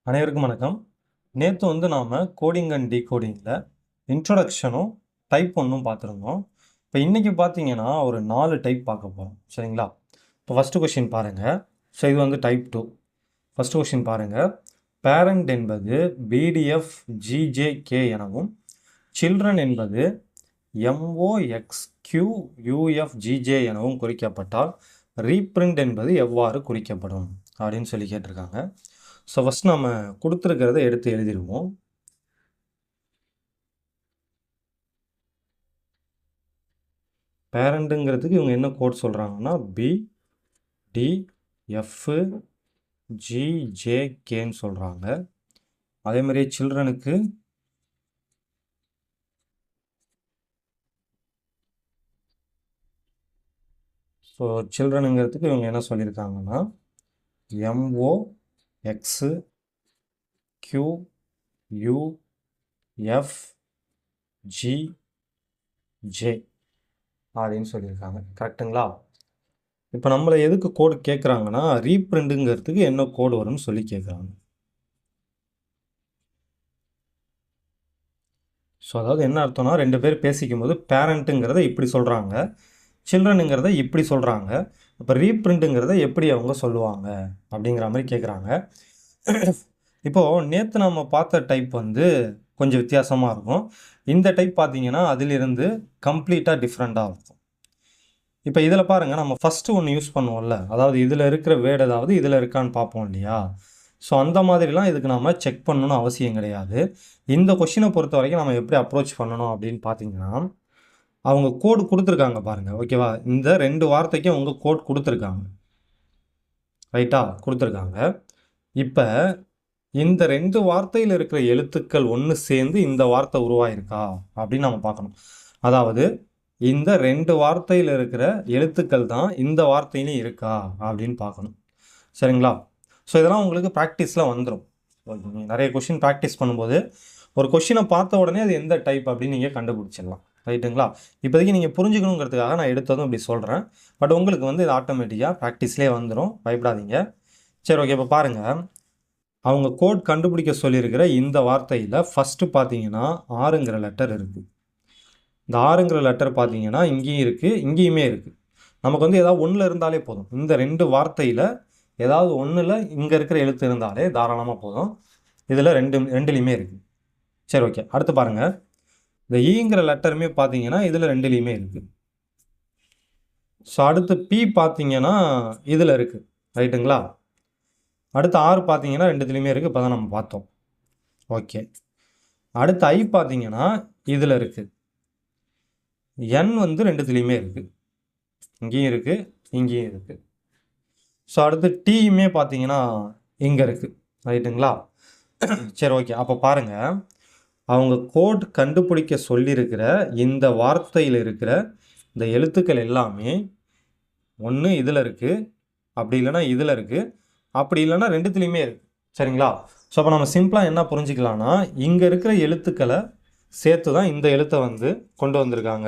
அனைவருக்கும் வணக்கம். நேற்று நாம் கோடிங் அண்ட் டீகோடிங்கில் இன்ட்ரொடக்ஷனும் டைப் ஒன்றும் பார்த்துருந்தோம். இப்போ இன்றைக்கி பார்த்தீங்கன்னா ஒரு 4 டைப் பார்க்க போகிறோம். சரிங்களா? இப்போ ஃபஸ்ட்டு கொஷின் பாருங்கள். ஸோ இது வந்து டைப் 2. ஃபஸ்ட்டு கொஷின் பாருங்கள். பேரண்ட் என்பது பிடிஎஃப் ஜிஜேகே எனவும் சில்ட்ரன் என்பது MOXQUFGJ எனவும் குறிக்கப்பட்டால் ரீப்ரிண்ட் என்பது எவ்வாறு குறிக்கப்படும் அப்படின்னு சொல்லி கேட்டிருக்காங்க. ஸோ ஃபஸ்ட் நம்ம கொடுத்துருக்கிறத எடுத்து எழுதிடுவோம். பேரண்ட்டுங்கிறதுக்கு இவங்க என்ன கோட் சொல்கிறாங்கன்னா BDFGJKன்னு சொல்கிறாங்க. அதே மாதிரி சில்ட்ரனுக்கு ஸோ சில்ட்ரனுங்கிறதுக்கு இவங்க என்ன சொல்லியிருக்காங்கன்னா MOXQUFGJ அப்படின்னு சொல்லியிருக்காங்க. கரெக்டுங்களா? இப்போ நம்மளை எதுக்கு கோடு கேட்குறாங்கன்னா ரீப்ரிண்ட்டுங்கிறதுக்கு என்ன கோடு வரும்னு சொல்லி கேட்குறாங்க. ஸோ அதாவது என்ன அர்த்தம்னா 2 பேர் பேசிக்கும் போது பேரண்ட்டுங்கிறத இப்படி சொல்கிறாங்க, சில்ட்ரனுங்கிறத இப்படி சொல்கிறாங்க. இப்போ ரீப்ரிண்ட்டுங்கிறத எப்படி அவங்க சொல்லுவாங்க அப்படிங்கிற மாதிரி கேட்குறாங்க. இப்போது நேற்று நம்ம பார்த்த டைப் வந்து கொஞ்சம் வித்தியாசமாக இருக்கும். இந்த டைப் பார்த்தீங்கன்னா அதிலிருந்து கம்ப்ளீட்டாக டிஃப்ரெண்ட்டாக இருக்கும். இப்போ இதில் பாருங்கள், நம்ம ஃபஸ்ட்டு ஒன்று யூஸ் பண்ணுவோம்ல, அதாவது இதில் இருக்கிற வேர்டு ஏதாவது இதில் இருக்கான்னு பார்ப்போம் இல்லையா? ஸோ அந்த மாதிரிலாம் இதுக்கு நம்ம செக் பண்ணணும்னு அவசியம் கிடையாது. இந்த கொஷினை பொறுத்த வரைக்கும் நம்ம எப்படி அப்ரோச் பண்ணணும் அப்படின்னு பார்த்தீங்கன்னா, அவங்க கோடு கொடுத்துருக்காங்க பாருங்கள். ஓகேவா? இந்த 2 வார்த்தைக்கும் அவங்க கோட் கொடுத்துருக்காங்க. ரைட்டா? கொடுத்துருக்காங்க. இப்போ இந்த 2 வார்த்தையில் இருக்கிற எழுத்துக்கள் ஒன்று சேர்ந்து இந்த வார்த்தை உருவாயிருக்கா அப்படின்னு நம்ம பார்க்கணும். அதாவது இந்த 2 வார்த்தையில் இருக்கிற எழுத்துக்கள் தான் இந்த வார்த்தையிலும் இருக்கா அப்படின்னு பார்க்கணும். சரிங்களா? ஸோ இதெல்லாம் உங்களுக்கு ப்ராக்டிஸில் வந்துடும். நீங்கள் நிறைய கொஷின் ப்ராக்டிஸ் பண்ணும்போது ஒரு கொஷினை பார்த்த உடனே அது எந்த டைப் அப்படின்னு நீங்கள் கண்டுபிடிச்சிடலாம். ரைட்டுங்களா? இப்போதைக்கு நீங்கள் புரிஞ்சுக்கணுங்கிறதுக்காக நான் எடுத்ததும் இப்படி சொல்கிறேன். பட் உங்களுக்கு வந்து இது ஆட்டோமேட்டிக்காக ப்ராக்டிஸ்லேயே வந்துடும். பயப்படாதீங்க. சரி, ஓகே. இப்போ பாருங்கள், அவங்க கோட் கண்டுபிடிக்க சொல்லியிருக்கிற இந்த வார்த்தையில் ஃபஸ்ட்டு பார்த்தீங்கன்னா ஆறுங்கிற லெட்டர் இருக்குது. இந்த ஆறுங்கிற லெட்டர் பார்த்தீங்கன்னா இங்கேயும் இருக்குது, இங்கேயுமே இருக்குது. நமக்கு வந்து ஏதாவது ஒன்றில் இருந்தாலே போதும். இந்த 2 வார்த்தையில் ஏதாவது ஒன்றில் இங்கே இருக்கிற எழுத்து இருந்தாலே தாராளமாக போதும். இதில் ரெண்டுலேயுமே இருக்குது. சரி, ஓகே. அடுத்து பாருங்கள், இந்த ஈங்கிற லெட்டருமே பார்த்தீங்கன்னா இதில் 2லேயுமே இருக்குது. ஸோ அடுத்து பி பார்த்தீங்கன்னா இதில் இருக்குது. ரைட்டுங்களா? அடுத்து ஆறு பார்த்தீங்கன்னா 2த்துலேயுமே இருக்குது. இப்போ தான் நம்ம பார்த்தோம். ஓகே. அடுத்து ஐ பார்த்தீங்கன்னா இதில் இருக்குது. என் வந்து 2த்துலேயுமே இருக்குது. இங்கேயும் இருக்குது, இங்கேயும் இருக்குது. ஸோ அடுத்து டீயுமே பார்த்தீங்கன்னா இங்கே இருக்குது. ரைட்டுங்களா? சரி, ஓகே. அப்போ பாருங்கள், அவங்க கோட் கண்டுபிடிக்க சொல்லியிருக்கிற இந்த வார்த்தையில் இருக்கிற இந்த எழுத்துக்கள் எல்லாமே ஒன்று இதில் இருக்குது, அப்படி இல்லைன்னா இதில் இருக்குது, அப்படி இல்லைன்னா 2த்துலேயுமே இருக்குது. சரிங்களா? ஸோ அப்போ நம்ம சிம்பிளாக என்ன புரிஞ்சிக்கலாம்னா, இங்கே இருக்கிற எழுத்துக்களை சேர்த்து தான் இந்த எழுத்தை வந்து கொண்டு வந்திருக்காங்க.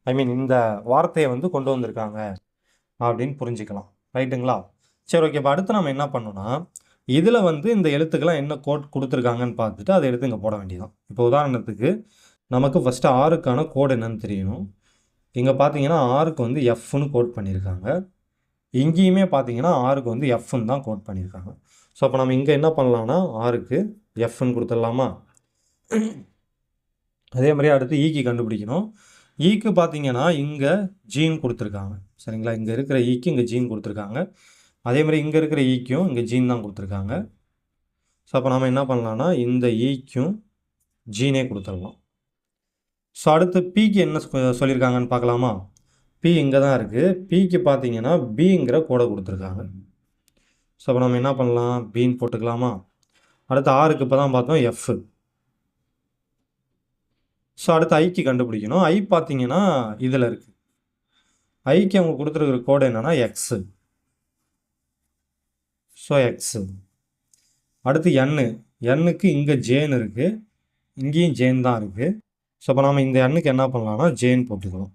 ஐ மீன் இந்த வார்த்தையை வந்து கொண்டு வந்திருக்காங்க அப்படின்னு புரிஞ்சுக்கலாம். ரைட்டுங்களா? சரி, ஓகே. இப்போ அடுத்து நம்ம என்ன பண்ணோன்னா, இதில் வந்து இந்த எழுத்துக்கெல்லாம் என்ன கோட் கொடுத்துருக்காங்கன்னு பார்த்துட்டு அதை எடுத்து இங்கே போட வேண்டியதான். இப்போ உதாரணத்துக்கு நமக்கு ஃபஸ்ட்டு ஆறுக்கான கோடு என்னன்னு தெரியணும். இங்கே பார்த்தீங்கன்னா ஆறுக்கு வந்து எஃப்னு கோட் பண்ணியிருக்காங்க. இங்கேயுமே பார்த்தீங்கன்னா ஆறுக்கு வந்து எஃப்னு தான் கோட் பண்ணியிருக்காங்க. ஸோ அப்போ நம்ம இங்கே என்ன பண்ணலாம்னா ஆறுக்கு எஃப்னு கொடுத்துடலாமா? அதே மாதிரி அடுத்து ஈக்கு கண்டுபிடிக்கணும். ஈக்கு பார்த்தீங்கன்னா இங்கே ஜீன் கொடுத்துருக்காங்க. சரிங்களா? இங்கே இருக்கிற ஈக்கு இங்கே ஜீன் கொடுத்துருக்காங்க. அதே மாதிரி இங்கே இருக்கிற ஈக்கும் இங்கே ஜீன் தான் கொடுத்துருக்காங்க. ஸோ அப்போ நம்ம என்ன பண்ணலாம்னா இந்த ஈக்கும் ஜீனே கொடுத்துடலாம். ஸோ அடுத்து பிக்கு என்ன சொல்லியிருக்காங்கன்னு பார்க்கலாமா? பி இங்கே தான் இருக்குது. பிக்கு பார்த்தீங்கன்னா பிங்கிற கோடை கொடுத்துருக்காங்க. ஸோ அப்போ நம்ம என்ன பண்ணலாம்? பின்னு போட்டுக்கலாமா? அடுத்து ஆறுக்கு இப்போ தான் பார்த்தோம் எஃப். ஸோ அடுத்து ஐக்கு கண்டுபிடிக்கணும். ஐ பார்த்தீங்கன்னா இதில் இருக்குது. ஐக்கு அவங்க கொடுத்துருக்குற கோடு என்னென்னா எக்ஸு. So x. அடுத்து எண்ணுக்கு இங்கே ஜேன்னு இருக்குது, இங்கேயும் ஜேன் தான் இருக்குது. ஸோ அப்போ நம்ம இந்த எண்ணுக்கு என்ன பண்ணலாம்னா ஜேன் போட்டுக்கலாம்.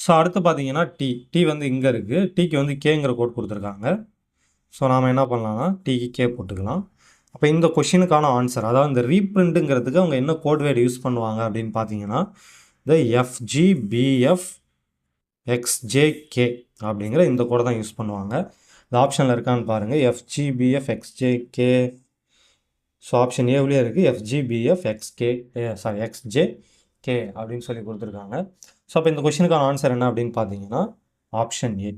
ஸோ அடுத்து பார்த்தீங்கன்னா டி வந்து இங்கே இருக்குது. டிக்கு வந்து கேங்கிற கோட் கொடுத்துருக்காங்க. ஸோ நாம் என்ன பண்ணலாம்னா டிக்கு கே போட்டுக்கலாம். அப்போ இந்த கொஷினுக்கான ஆன்சர், அதாவது இந்த ரீப்ரிண்ட்டுங்கிறதுக்கு அவங்க என்ன கோட் வேர்டு யூஸ் பண்ணுவாங்க அப்படின்னு பார்த்தீங்கன்னா, இந்த FGBF XJK அப்படிங்கிற இந்த கோடை தான் யூஸ் பண்ணுவாங்க. இந்த ஆப்ஷனில் இருக்கான்னு பாருங்கள், FGBF XJK. ஸோ ஆப்ஷன் ஏவிலே இருக்குது FGBF XJK அப்படின்னு சொல்லி கொடுத்துருக்காங்க. ஸோ அப்போ இந்த கொஷினுக்கான ஆன்சர் என்ன அப்படின்னு பார்த்தீங்கன்னா ஆப்ஷன் ஏ.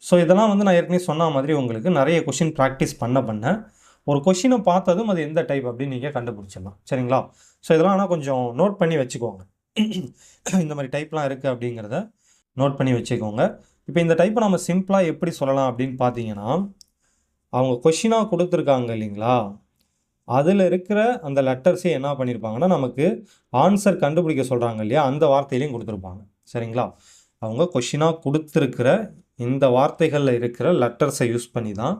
ஸோ இதெல்லாம் வந்து நான் ஏற்கனவே சொன்ன மாதிரி உங்களுக்கு நிறைய கொஷின் ப்ராக்டிஸ் பண்ண ஒரு கொஷினை பார்த்ததும் அது எந்த டைப் அப்படின்னு நீங்கள் கண்டுபிடிச்சிடலாம். சரிங்களா? ஸோ இதெல்லாம் ஆனால் கொஞ்சம் நோட் பண்ணி வச்சுக்கோங்க. இந்த மாதிரி டைப்லாம் இருக்குது அப்படிங்கிறத நோட் பண்ணி வச்சுக்கோங்க. இப்போ இந்த டைப்பை நம்ம சிம்பிளாக எப்படி சொல்லலாம் அப்படின்னு பார்த்தீங்கன்னா, அவங்க கொஷினாக கொடுத்துருக்காங்க இல்லைங்களா, அதில் இருக்கிற அந்த லெட்டர்ஸே என்ன பண்ணியிருப்பாங்கன்னா நமக்கு ஆன்சர் கண்டுபிடிக்க சொல்கிறாங்க இல்லையா, அந்த வார்த்தையிலையும் கொடுத்துருப்பாங்க. சரிங்களா? அவங்க கொஷினாக கொடுத்துருக்கிற இந்த வார்த்தைகளில் இருக்கிற லெட்டர்ஸை யூஸ் பண்ணி தான்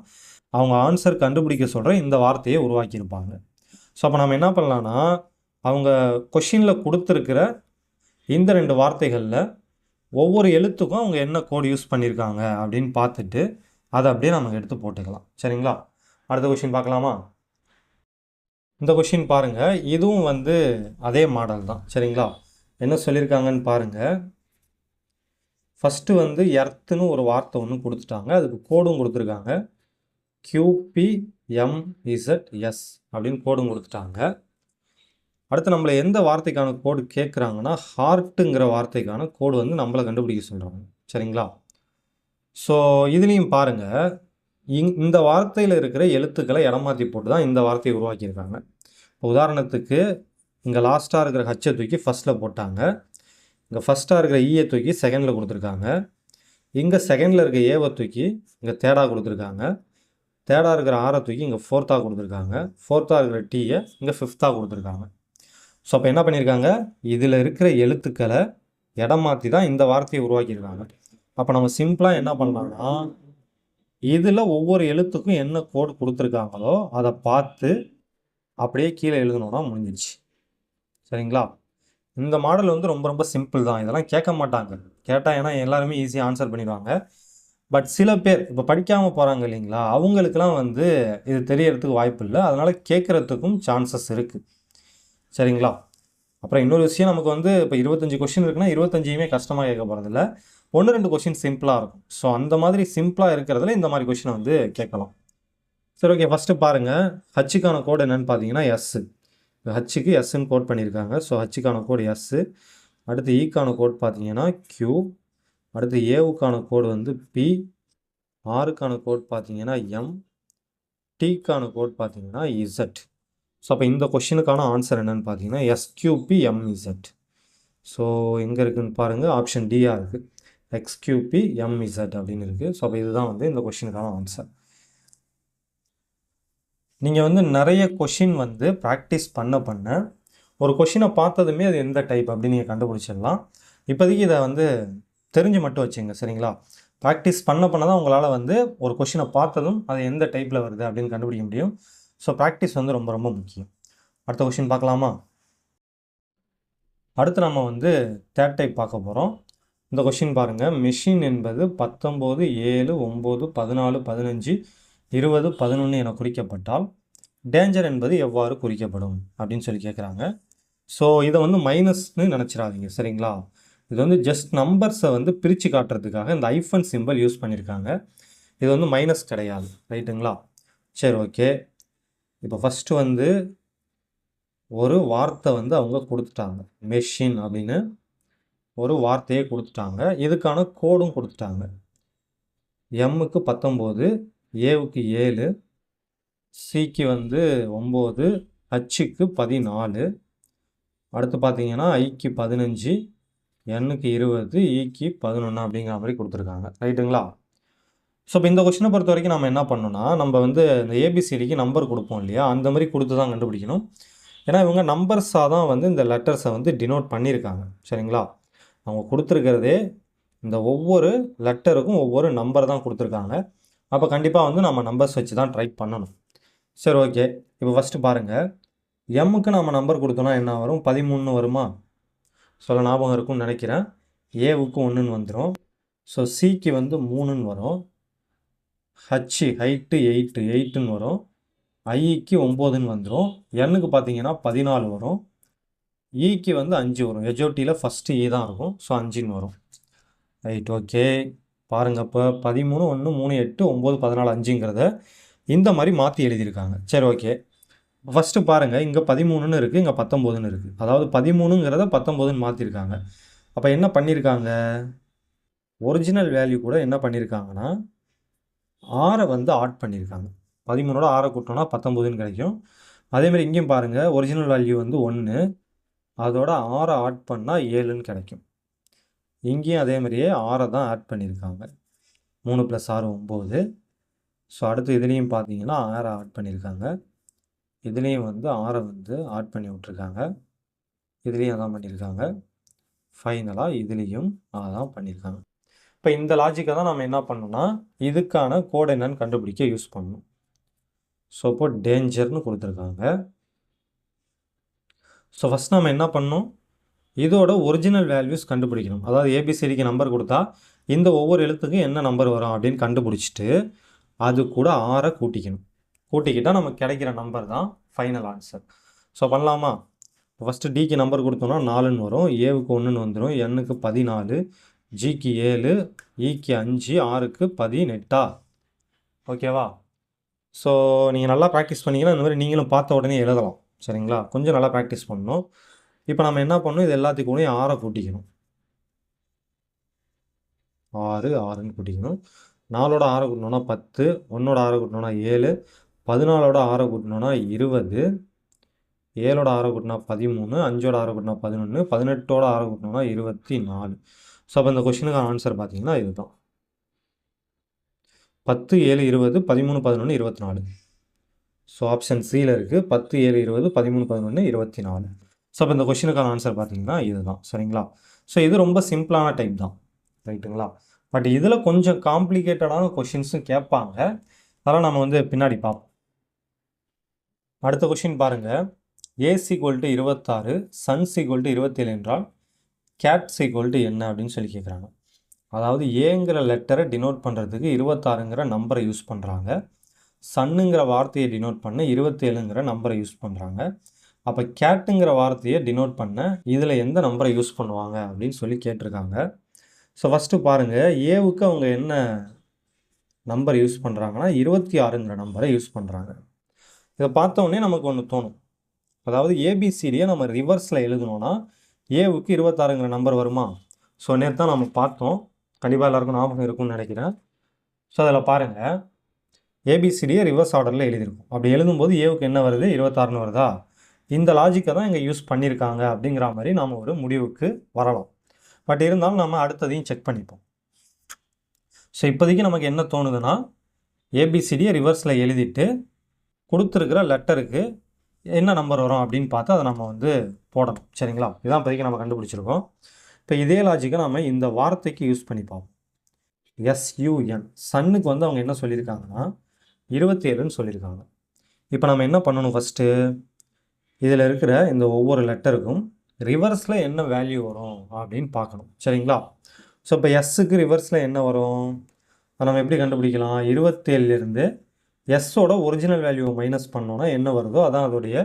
அவங்க ஆன்சர் கண்டுபிடிக்க சொல்கிற இந்த வார்த்தையை உருவாக்கியிருப்பாங்க. ஸோ அப்போ நம்ம என்ன பண்ணலான்னா, அவங்க கொஷினில் கொடுத்துருக்கிற இந்த 2 வார்த்தைகளில் ஒவ்வொரு எழுத்துக்கும் அவங்க என்ன கோடு யூஸ் பண்ணியிருக்காங்க அப்படின்னு பார்த்துட்டு அதை அப்படியே நம்ம எடுத்து போட்டுக்கலாம். சரிங்களா? அடுத்த கொஷின் பார்க்கலாமா? இந்த கொஷின் பாருங்கள், இதுவும் வந்து அதே மாடல் தான். சரிங்களா? என்ன சொல்லியிருக்காங்கன்னு பாருங்கள். ஃபஸ்ட்டு வந்து எர்த்துன்னு ஒரு வார்த்தை ஒன்று கொடுத்துட்டாங்க, அதுக்கு கோடும் கொடுத்துருக்காங்க. QPMZS அப்படின்னு கோடும் கொடுத்துட்டாங்க. அடுத்து நம்மளை எந்த வார்த்தைக்கான கோடு கேட்குறாங்கன்னா, ஹார்ட்டுங்கிற வார்த்தைக்கான கோடு வந்து நம்மளை கண்டுபிடிக்க சொல்கிறாங்க. சரிங்களா? ஸோ இதுலேயும் பாருங்கள், இந்த வார்த்தையில் இருக்கிற எழுத்துக்களை இடமாற்றி போட்டு தான் இந்த வார்த்தையை உருவாக்கியிருக்காங்க. இப்போ உதாரணத்துக்கு இங்கே லாஸ்ட்டாக இருக்கிற ஹச்சை தூக்கி ஃபஸ்ட்டில் போட்டாங்க, இங்கே ஃபஸ்ட்டாக இருக்கிற ஈயை தூக்கி செகண்டில் கொடுத்துருக்காங்க, இங்கே செகண்டில் இருக்க ஏவை தூக்கி இங்கே தேர்டாக கொடுத்துருக்காங்க, தேர்டாக இருக்கிற ஆரை தூக்கி இங்கே ஃபோர்த்தாக கொடுத்துருக்காங்க, ஃபோர்த்தாக இருக்கிற டீயை இங்கே ஃபிஃப்த்தாக கொடுத்துருக்காங்க. ஸோ அப்போ என்ன பண்ணியிருக்காங்க, இதில் இருக்கிற எழுத்துக்களை இடம் மாற்றி தான் இந்த வார்த்தையை உருவாக்கியிருக்காங்க. அப்போ நம்ம சிம்பிளாக என்ன பண்ணலாம்னா, இதில் ஒவ்வொரு எழுத்துக்கும் என்ன கோடு கொடுத்துருக்காங்களோ அதை பார்த்து அப்படியே கீழே எழுதணும்னா முடிஞ்சிடுச்சு. சரிங்களா? இந்த மாடல் வந்து ரொம்ப ரொம்ப சிம்பிள் தான். இதெல்லாம் கேட்க மாட்டாங்க, கேட்டால் ஏன்னா எல்லாருமே ஈஸியாக ஆன்சர் பண்ணிடுவாங்க. பட் சில பேர் இப்போ படிக்காமல் போகிறாங்க இல்லைங்களா, அவங்களுக்கெல்லாம் வந்து இது தெரியறதுக்கு வாய்ப்பு இல்லை, அதனால் கேட்குறதுக்கும் சான்சஸ் இருக்குது. சரிங்களா? அப்புறம் இன்னொரு விஷயம், நமக்கு வந்து இப்போ 25 கொஷின் இருக்குன்னா 25யுமே கஷ்டமாக கேட்க போகிறதில்ல, 1-2 கொஷின் சிம்பிளாக இருக்கும். ஸோ அந்த மாதிரி சிம்பிளாக இருக்கிறதுல இந்த மாதிரி கொஷினை வந்து கேட்கலாம். சரி, ஓகே. ஃபஸ்ட்டு பாருங்கள், ஹச்சுக்கான கோடு என்னென்னு பார்த்தீங்கன்னா எஸ்ஸு. ஹச்சுக்கு எஸ்ன்னு கோட் பண்ணியிருக்காங்க. ஸோ ஹச்சுக்கான கோடு எஸ்ஸு. அடுத்து ஈக்கான கோட் பார்த்தீங்கன்னா கியூ. அடுத்து ஏவுக்கான கோடு வந்து பி. ஆருக்கான கோட் பார்த்தீங்கன்னா எம். டீக்கான கோட் பார்த்தீங்கன்னா இசட். ஸோ அப்போ இந்த கொஷினுக்கான ஆன்சர் என்னென்னு பார்த்தீங்கன்னா SQPMZ. ஸோ எங்கே இருக்குதுன்னு பாருங்கள், ஆப்ஷன் டியாக இருக்குது, XQPMZ அப்படின்னு இருக்குது. ஸோ அப்போ இதுதான் வந்து இந்த கொஷினுக்கான ஆன்சர். நீங்கள் வந்து நிறைய கொஷின் வந்து ப்ராக்டிஸ் பண்ண ஒரு கொஷினை பார்த்ததுமே அது எந்த டைப் அப்படின்னு நீங்கள் கண்டுபிடிச்சிடலாம். இப்போதைக்கு இதை வந்து தெரிஞ்சு மட்டும் வச்சுங்க. சரிங்களா? ப்ராக்டிஸ் பண்ண தான் உங்களால் வந்து ஒரு கொஷினை பார்த்ததும் அது எந்த டைப்பில் வருது அப்படின்னு கண்டுபிடிக்க முடியும். ஸோ ப்ராக்டிஸ் வந்து ரொம்ப ரொம்ப முக்கியம். அடுத்த கொஷின் பார்க்கலாமா? அடுத்து நம்ம வந்து தேர்ட் டைப் பார்க்க போகிறோம். இந்த கொஷின் பாருங்கள், மெஷின் என்பது 19, 7, 9, 14, 15, 20, 11 என குறிக்கப்பட்டால் டேஞ்சர் என்பது எவ்வாறு குறிக்கப்படும் அப்படின்னு சொல்லி கேட்குறாங்க. ஸோ இதை வந்து மைனஸ்ன்னு நினச்சிடாதீங்க. சரிங்களா? இது வந்து ஜஸ்ட் நம்பர்ஸை வந்து பிரித்து காட்டுறதுக்காக இந்த ஐஃபன் சிம்பிள் யூஸ் பண்ணியிருக்காங்க. இது வந்து மைனஸ் கிடையாது. ரைட்டுங்களா? சரி, ஓகே. இப்போ ஃபஸ்ட்டு வந்து ஒரு வார்த்தை வந்து அவங்க கொடுத்துட்டாங்க, மெஷின் அப்படின்னு ஒரு வார்த்தையை கொடுத்துட்டாங்க, இதுக்கான கோடும் கொடுத்துட்டாங்க. எம்முக்கு 19, ஏவுக்கு 7, சிக்கு வந்து 9, ஹச்சுக்கு 14, அடுத்து பார்த்தீங்கன்னா ஐக்கு 15, எண்ணுக்கு 20, ஈக்கு 11 அப்படிங்கிற மாதிரி கொடுத்துருக்காங்க. ரைட்டுங்களா? ஸோ இப்போ இந்த கொஷினை பொறுத்த வரைக்கும் நம்ம என்ன பண்ணோம்னா, நம்ம வந்து இந்த ஏபிசிடிக்கு நம்பர் கொடுப்போம் இல்லையா, அந்த மாதிரி கொடுத்து தான் கண்டுபிடிக்கணும். ஏன்னா இவங்க நம்பர்ஸாக தான் வந்து இந்த லெட்டர்ஸை வந்து டினோட் பண்ணியிருக்காங்க. சரிங்களா? அவங்க கொடுத்துருக்கிறதே இந்த ஒவ்வொரு லெட்டருக்கும் ஒவ்வொரு நம்பர் தான் கொடுத்துருக்காங்க. அப்போ கண்டிப்பாக வந்து நம்ம நம்பர்ஸ் வச்சு தான் ட்ரை பண்ணணும். சரி, ஓகே. இப்போ ஃபஸ்ட்டு பாருங்கள், எம்முக்கு நம்ம நம்பர் கொடுத்தோன்னா என்ன வரும்? 13 வருமா? சொல்ல ஞாபகம் இருக்கும்னு நினைக்கிறேன். ஏவுக்கு 1ன்னு வந்துடும். ஸோ சிக்கு வந்து 3ன்னு வரும். ஹச் ஹைட்டு 8ன்னு வரும். ஐக்கு 9ன்னு வந்துடும். எண்ணுக்கு பார்த்தீங்கன்னா 14 வரும். ஈக்கு வந்து 5 வரும். எஜோட்டியில் ஃபஸ்ட்டு ஈ தான் இருக்கும். ஸோ 5ன்னு வரும். Right, okay. பாருங்கள், இப்போ 13 1 3 8 9 14 5ங்கிறத இந்த மாதிரி மாற்றி எழுதியிருக்காங்க. சரி, ஓகே. ஃபஸ்ட்டு பாருங்கள், இங்கே 13ன்னு இருக்குது, இங்கே 19ன்னு இருக்குது. அதாவது 13ங்கிறத 19ன்னு மாற்றிருக்காங்க. அப்போ என்ன பண்ணியிருக்காங்க, ஒரிஜினல் வேல்யூ கூட என்ன பண்ணியிருக்காங்கன்னா 6 வந்து ஆட் பண்ணியிருக்காங்க. 13ஓட 6 கூட்டினோன்னா 19ன்னு கிடைக்கும். அதேமாதிரி இங்கேயும் பாருங்கள், ஒரிஜினல் வேல்யூ வந்து 1, அதோட 6 ஆட் பண்ணால் 7ன்னு கிடைக்கும். இங்கேயும் அதே மாதிரியே 6 தான் ஆட் பண்ணியிருக்காங்க. 3 + 6 9. ஸோ அடுத்து இதுலேயும் பார்த்தீங்கன்னா 6 ஆட் பண்ணியிருக்காங்க. இதுலேயும் வந்து 6 வந்து ஆட் பண்ணி விட்ருக்காங்க. இதுலேயும் அதான் பண்ணியிருக்காங்க. ஃபைனலாக இதுலேயும் அதான் பண்ணியிருக்காங்க. இப்போ இந்த லாஜிக்கை தான் நம்ம என்ன பண்ணணும்னா இதுக்கான கோட் என்னன்னு கண்டுபிடிக்க யூஸ் பண்ணணும். ஸோ இப்போ டேஞ்சர்னு கொடுத்துருக்காங்க. ஸோ ஃபஸ்ட் நம்ம என்ன பண்ணணும், இதோட ஒரிஜினல் வேல்யூஸ் கண்டுபிடிக்கணும். அதாவது ஏபிசிடிக்கு நம்பர் கொடுத்தா இந்த ஒவ்வொரு எழுத்துக்கும் என்ன நம்பர் வரும் அப்படின்னு கண்டுபிடிச்சிட்டு அது கூட 6 கூட்டிக்கணும். கூட்டிக்கிட்டால் நமக்கு கிடைக்கிற நம்பர் தான் ஃபைனல் ஆன்சர். ஸோ பண்ணலாமா? ஃபஸ்ட்டு டிக்கு நம்பர் கொடுத்தோன்னா 4ன்னு வரும். ஏவுக்கு 1ன்னு வந்துடும். எண்ணுக்கு 14, ஜிக்கு 7, ஈக்கு 5, ஆருக்கு 18. ஓகேவா? ஸோ நீங்கள் நல்லா ப்ராக்டிஸ் பண்ணிங்கன்னா இந்த மாதிரி நீங்களும் பார்த்த உடனே எழுதலாம். சரிங்களா? கொஞ்சம் நல்லா ப்ராக்டிஸ் பண்ணணும். இப்போ நம்ம என்ன பண்ணணும், இது எல்லாத்துக்கும் 6 கூட்டிக்கணும். 6ன்னு கூட்டிக்கணும். 4ஓட 6 கூட்டினோன்னா 10, 1ஓட 6 கூட்டினோன்னா 7, 14ஓட 6 கூட்டினோன்னா 20, 7ஓட 6 கூட்டினா 13, 5ஓட 6 கூட்டினா 11, 18ஓட 6 கூட்டினோன்னா 24. ஸோ அப்போ இந்த கொஷினுக்கான ஆன்சர் பார்த்தீங்கன்னா இதுதான். 10 7 20 13 11 24. ஸோ ஆப்ஷன் சியில் இருக்குது. 10 7 20 13 11 24. ஸோ அப்போ இந்த கொஷினுக்கான ஆன்சர் பார்த்தீங்கன்னா இதுதான். சரிங்களா? ஸோ இது ரொம்ப சிம்பிளான டைப் தான், ரைட்டுங்களா? பட் இதில் கொஞ்சம் காம்ப்ளிகேட்டடான கொஷின்ஸும் கேட்பாங்க. அதெல்லாம் நம்ம வந்து பின்னாடி பார்ப்போம். அடுத்த கொஷின் பாருங்கள். Ace equal to 26, suns equal to 27 என்றால் கேட்ஸ் ஈக்குவல் டு என்ன அப்படின்னு சொல்லி கேட்குறாங்க. அதாவது ஏங்கிற லெட்டரை டினோட் பண்ணுறதுக்கு 26ங்கிற நம்பரை யூஸ் பண்ணுறாங்க. சன்னுங்கிற வார்த்தையை டினோட் பண்ண 27ங்கிற நம்பரை யூஸ் பண்ணுறாங்க. அப்போ கேட்டுங்கிற வார்த்தையை டினோட் பண்ண இதில் எந்த நம்பரை யூஸ் பண்ணுவாங்க அப்படின்னு சொல்லி கேட்டிருக்காங்க. ஸோ ஃபஸ்ட்டு பாருங்கள், ஏவுக்கு அவங்க என்ன நம்பர் யூஸ் பண்ணுறாங்கன்னா 26ங்கிற நம்பரை யூஸ் பண்ணுறாங்க. இதை பார்த்தோன்னே நமக்கு ஒன்று தோணும். அதாவது ஏபிசிடியை நம்ம ரிவர்ஸில் எழுதணும்னா ஏவுக்கு 26ங்கிற நம்பர் வருமா? ஸோ நேற்று தான் நம்ம பார்த்தோம். கண்டிப்பாக எல்லாருக்கும் ஞாபகம் இருக்கும்னு நினைக்கிறேன். ஸோ அதில் பாருங்கள், ஏபிசிடியை ரிவர்ஸ் ஆர்டரில் எழுதியிருக்கும். அப்படி எழுதும்போது ஏவுக்கு என்ன வருது, 26ன்னு வருதா? இந்த லாஜிக்கை தான் இங்கே யூஸ் பண்ணியிருக்காங்க அப்படிங்கிற மாதிரி நாம் ஒரு முடிவுக்கு வரலாம். பட் இருந்தாலும் நம்ம அடுத்ததையும் செக் பண்ணிப்போம். ஸோ இப்போதைக்கு நமக்கு என்ன தோணுதுன்னா ஏபிசிடியை ரிவர்ஸில் எழுதிட்டு கொடுத்துருக்கிற லெட்டருக்கு என்ன நம்பர் வரும் அப்படின்னு பார்த்து அதை நம்ம வந்து போடணும். சரிங்களா? இதுதான் இப்போதைக்கு நம்ம கண்டுபிடிச்சிருக்கோம். இப்போ இதே லாஜிக்கை நம்ம இந்த வார்த்தைக்கு யூஸ் பண்ணிப்போம். SUN, சன்னுக்கு வந்து அவங்க என்ன சொல்லியிருக்காங்கன்னா 27ன்னு சொல்லியிருக்காங்க. இப்போ நம்ம என்ன பண்ணணும், ஃபஸ்ட்டு இதில் இருக்கிற இந்த ஒவ்வொரு லெட்டருக்கும் ரிவர்ஸில் என்ன வேல்யூ வரும் அப்படின்னு பார்க்கணும். சரிங்களா? ஸோ இப்போ எஸ்ஸுக்கு ரிவர்ஸில் என்ன வரும், அதை நம்ம எப்படி கண்டுபிடிக்கலாம்? 27லேருந்து எஸ்ஸோட ஒரிஜினல் வேல்யூவை மைனஸ் பண்ணோன்னா என்ன வருதோ அதான் அதோடைய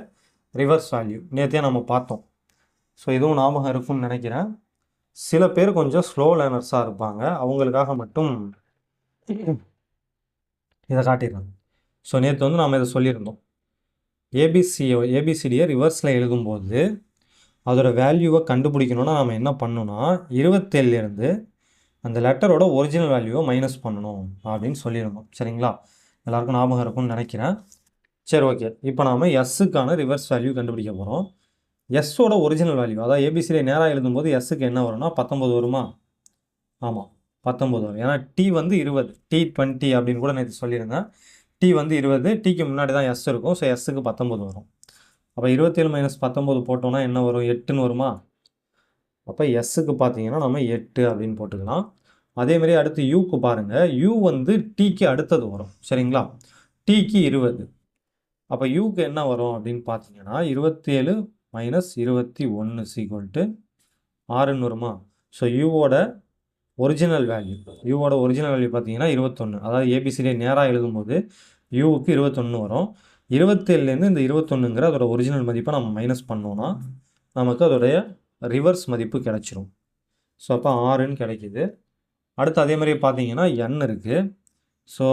ரிவர்ஸ் வேல்யூ. நேற்றே நம்ம பார்த்தோம். ஸோ இதுவும் ஞாபகம் இருக்கும்னு நினைக்கிறேன். சில பேர் கொஞ்சம் ஸ்லோ லேர்னர்ஸாக இருப்பாங்க, அவங்களுக்காக மட்டும் இதை காட்டிடுறாங்க. ஸோ நேற்று வந்து நாம் இதை சொல்லியிருந்தோம். ஏபிசிடியை ரிவர்ஸில் எழுதும்போது அதோட வேல்யூவை கண்டுபிடிக்கணுன்னா நம்ம என்ன பண்ணணும்னா 27லேருந்து அந்த லெட்டரோட ஒரிஜினல் வேல்யூவை மைனஸ் பண்ணணும் அப்படின்னு சொல்லியிருந்தோம். சரிங்களா? எல்லாருக்கும் ஞாபகம் இருக்கும்னு நினைக்கிறேன். சரி, ஓகே. இப்போ நாம் எஸ்ஸுக்கான ரிவர்ஸ் வேல்யூ கண்டுபிடிக்க போகிறோம். எஸ்ஸோட ஒரிஜினல் வேல்யூ, அதாவது ஏபிசிடியை நேராக எழுதும்போது எஸ்ஸுக்கு என்ன வரும்னா 19 வருமா? ஆமாம், 19 வரும். ஏன்னா டி வந்து 20, T20 அப்படின்னு கூட நேற்று சொல்லியிருந்தேன். டி வந்து 20, டிக்கு முன்னாடி தான் எஸ் இருக்கும். ஸோ எஸ்ஸுக்கு 19 வரும். அப்போ 27 - 19 போட்டோன்னா என்ன வரும், 8ன்னு வருமா? அப்போ எஸ்ஸுக்கு பார்த்தீங்கன்னா நம்ம 8 அப்படின்னு போட்டுக்கலாம். அதேமாதிரி அடுத்து யூக்கு பாருங்கள், யூ வந்து டிக்கு அடுத்தது வரும். சரிங்களா? டிக்கு 20. அப்போ யூக்கு என்ன வரும் அப்படின்னு பார்த்தீங்கன்னா 27 - 21 = 6ன்னு வருமா? ஸோ யூவோட ஒரிஜினல் வேல்யூ, யூவோட ஒரிஜினல் வேல்யூ பார்த்தீங்கன்னா 21. அதாவது ஏபிசிடி நேராக எழுதும்போது யூவுக்கு 21 வரும். 27லேருந்து இந்த 21ங்கிற அதோட ஒரிஜினல் மதிப்பை நம்ம மைனஸ் பண்ணோன்னா நமக்கு அதோடைய ரிவர்ஸ் மதிப்பு கிடச்சிரும். ஸோ அப்போ 6ன்னு கிடைக்கிது. அடுத்து அதே மாதிரி பார்த்தீங்கன்னா என் இருக்குது. ஸோ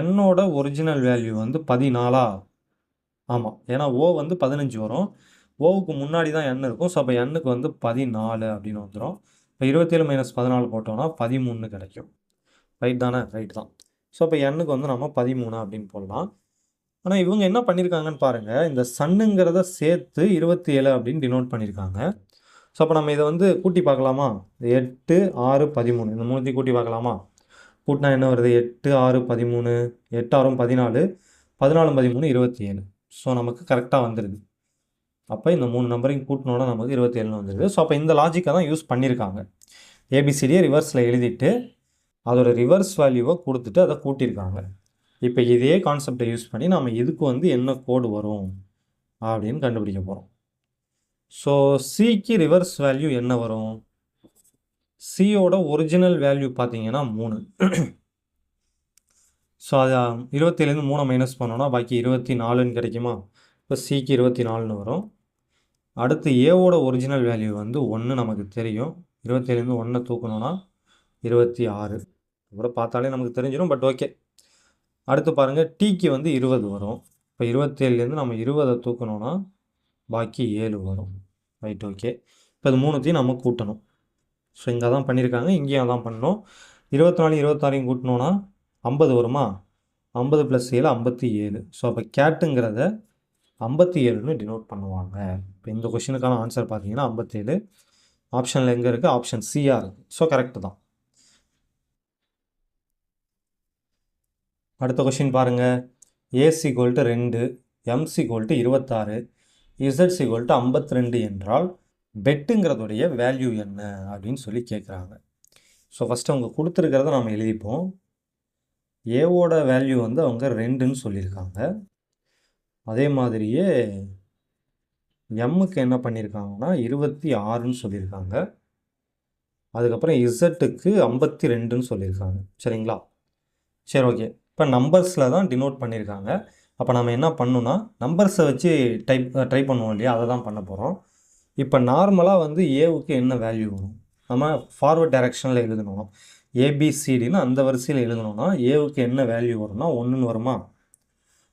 என்னோட ஒரிஜினல் வேல்யூ வந்து 14. ஆமாம், ஏன்னா ஓ வந்து 15 வரும். ஓவுக்கு முன்னாடி தான் என் இருக்கும். ஸோ அப்போ எண்ணுக்கு வந்து 14 அப்படின்னு வந்துடும். இப்போ 27 - 14 போட்டோம்னா 13 கிடைக்கும். ரைட் தானே? ரைட் தான். ஸோ அப்போ எண்ணுக்கு வந்து நம்ம 13 அப்படின்னு போடலாம். ஆனால் இவங்க என்ன பண்ணியிருக்காங்கன்னு பாருங்கள், இந்த சன்னுங்கிறத சேர்த்து 27 அப்படின்னு டினோட் பண்ணியிருக்காங்க. ஸோ அப்போ நம்ம இதை வந்து கூட்டி பார்க்கலாமா? 8, 6, 13 இந்த மூணுத்தையும் கூட்டி பார்க்கலாமா? கூட்டினா என்ன வருது? 8, 6, 13, 8, 6, 14, 14, 13, 27. ஸோ நமக்கு கரெக்டாக வந்துடுது. அப்போ இந்த 3 நம்பரையும் கூட்டினோன்னா நமக்கு 27 வந்துடுது. ஸோ அப்போ இந்த லாஜிக்கை தான் யூஸ் பண்ணியிருக்காங்க. ஏபிசிடியை ரிவர்ஸில் எழுதிட்டு அதோட ரிவர்ஸ் வேல்யூவை கொடுத்துட்டு அதை கூட்டியிருக்காங்க. இப்போ இதே கான்செப்டை யூஸ் பண்ணி நம்ம இதுக்கு வந்து என்ன கோடு வரும் அப்படின்னு கண்டுபிடிக்க போகிறோம். ஸோ சிக்கு ரிவர்ஸ் வேல்யூ என்ன வரும்? சியோட ஒரிஜினல் வேல்யூ பார்த்தீங்கன்னா 3. ஸோ அது 27லேருந்து 3 மைனஸ் பண்ணோன்னா பாக்கி 24ன்னு கிடைக்குமா? இப்போ சிக்கு 24ன்னு வரும். அடுத்து ஏவோட ஒரிஜினல் வேல்யூ வந்து 1 நமக்கு தெரியும். 27லேருந்து 1 தூக்கணும்னா 26. கூட பார்த்தாலே நமக்கு தெரிஞ்சிடும், பட் ஓகே. அடுத்து பாருங்கள், டிக்கு வந்து 20 வரும். இப்போ 27லேருந்து நம்ம 20 தூக்கணும்னா பாக்கி 7 வரும். Right, okay. இப்போ இது மூணுத்தையும் நம்ம கூட்டணும். ஸோ இங்கே தான் பண்ணியிருக்காங்க, இங்கேயும் தான் பண்ணணும். 24, 26 கூட்டினோன்னா 50 வருமா? 50 + 7 57. ஸோ அப்போ கேட்டுங்கிறத 57ன்னு டினோட் பண்ணுவாங்க. இப்போ இந்த கொஷினுக்கான ஆன்சர் பார்த்தீங்கன்னா 57. ஆப்ஷனில் எங்கே இருக்குது? ஆப்ஷன் சியாக இருக்குது. ஸோ கரெக்டு தான். அடுத்த கொஷின் பாருங்கள். ஏசி = 2, எம்சி = 26, இசட்சி = 52 என்றால் பெட்டுங்கிறதுடைய வேல்யூ என்ன அப்படின்னு சொல்லி கேட்குறாங்க. ஸோ ஃபஸ்ட்டு அவங்க கொடுத்துருக்கிறத நம்ம எழுதிப்போம். ஏவோட வேல்யூ வந்து அவங்க 2ன்னு சொல்லியிருக்காங்க. அதே மாதிரியே எம்முக்கு என்ன பண்ணியிருக்காங்கன்னா 26ன்னு சொல்லியிருக்காங்க. அதுக்கப்புறம் இசட்டுக்கு 52ன்னு சொல்லியிருக்காங்க. சரிங்களா? சரி, ஓகே. இப்போ நம்பர்ஸில் தான் டினோட் பண்ணியிருக்காங்க. அப்போ நம்ம என்ன பண்ணணும்னா நம்பர்ஸை வச்சு ட்ரை பண்ணுவோம் இல்லையா? அதை தான் பண்ண போகிறோம். இப்போ நார்மலாக வந்து ஏவுக்கு என்ன வேல்யூ வரும்? நம்ம ஃபார்வர்ட் டைரெக்ஷனில் எழுதணும். ஏபிசிடின்னு அந்த வரிசையில் எழுதணும்னா ஏவுக்கு என்ன வேல்யூ வரும்னா 1ன்னு வருமா?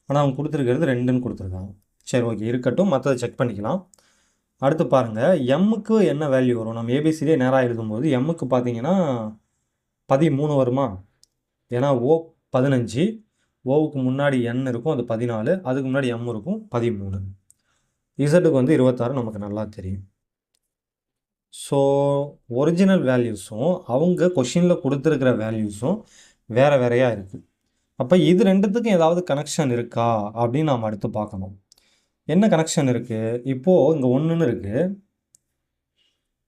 ஆனால் அவங்க கொடுத்துருக்கிறது 2ன்னு கொடுத்துருக்காங்க. சரி, ஓகே, இருக்கட்டும். மற்றதை செக் பண்ணிக்கலாம். அடுத்து பாருங்கள், எம்முக்கு என்ன வேல்யூ வரும்? நம்ம ஏபிசிடியை நேராக எழுதும்போது எம்முக்கு பார்த்தீங்கன்னா 13 வருமா? ஏன்னா ஓ 15, ஓவுக்கு முன்னாடி என் இருக்கும், அது 14, அதுக்கு முன்னாடி எம் இருக்கும், 13. இசட்டுக்கு வந்து 26 நமக்கு நல்லா தெரியும். ஸோ ஒரிஜினல் வேல்யூஸும் அவங்க கொஷினில் கொடுத்துருக்கிற வேல்யூஸும் வேறு வேறையாக இருக்குது. அப்போ இது ரெண்டுத்துக்கும் ஏதாவது கனெக்ஷன் இருக்கா அப்படின்னு நாம் அடுத்து பார்க்கணும். என்ன கனெக்ஷன் இருக்குது? இப்போது இங்கே 1ன்னு இருக்குது.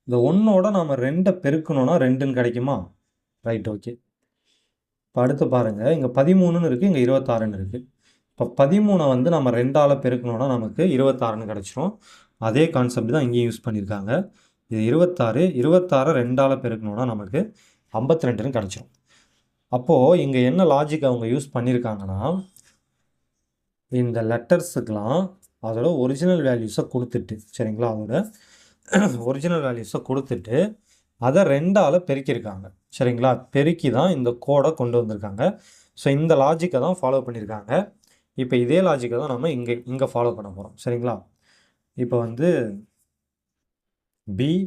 இந்த 1ஓட நாம் 2 பெருக்கணும்னா 2ன்னு கிடைக்குமா? Right, okay. இப்போ அடுத்து பாருங்கள், இங்கே 13ன்னு இருக்குது, இங்கே 26ன்னு இருக்குது. இப்போ 13 வந்து நம்ம 2ஆல் பெருக்கணும்னா நமக்கு 26ன்னு கிடச்சிரும். அதே கான்செப்ட் தான் இங்கேயும் யூஸ் பண்ணியிருக்காங்க. இது 26, 26 2ஆல் பெருக்கணும்னா நமக்கு 52ன்னு கிடச்சிரும். அப்போது இங்கே என்ன லாஜிக் அவங்க யூஸ் பண்ணியிருக்காங்கன்னா, இந்த லெட்டர்ஸுக்கெலாம் அதோட ஒரிஜினல் வேல்யூஸை கொடுத்துட்டு, சரிங்களா, அதோட ஒரிஜினல் வேல்யூஸை கொடுத்துட்டு அதை 2ஆல் பெருக்கியிருக்காங்க. சரிங்களா? பெருக்கி தான் இந்த கோடை கொண்டு வந்திருக்காங்க. ஸோ இந்த லாஜிக்கை தான் ஃபாலோ பண்ணியிருக்காங்க. இப்போ இதே லாஜிக்கை தான் நம்ம இங்கே ஃபாலோ பண்ண போகிறோம். சரிங்களா? இப்போ வந்து பிஇடி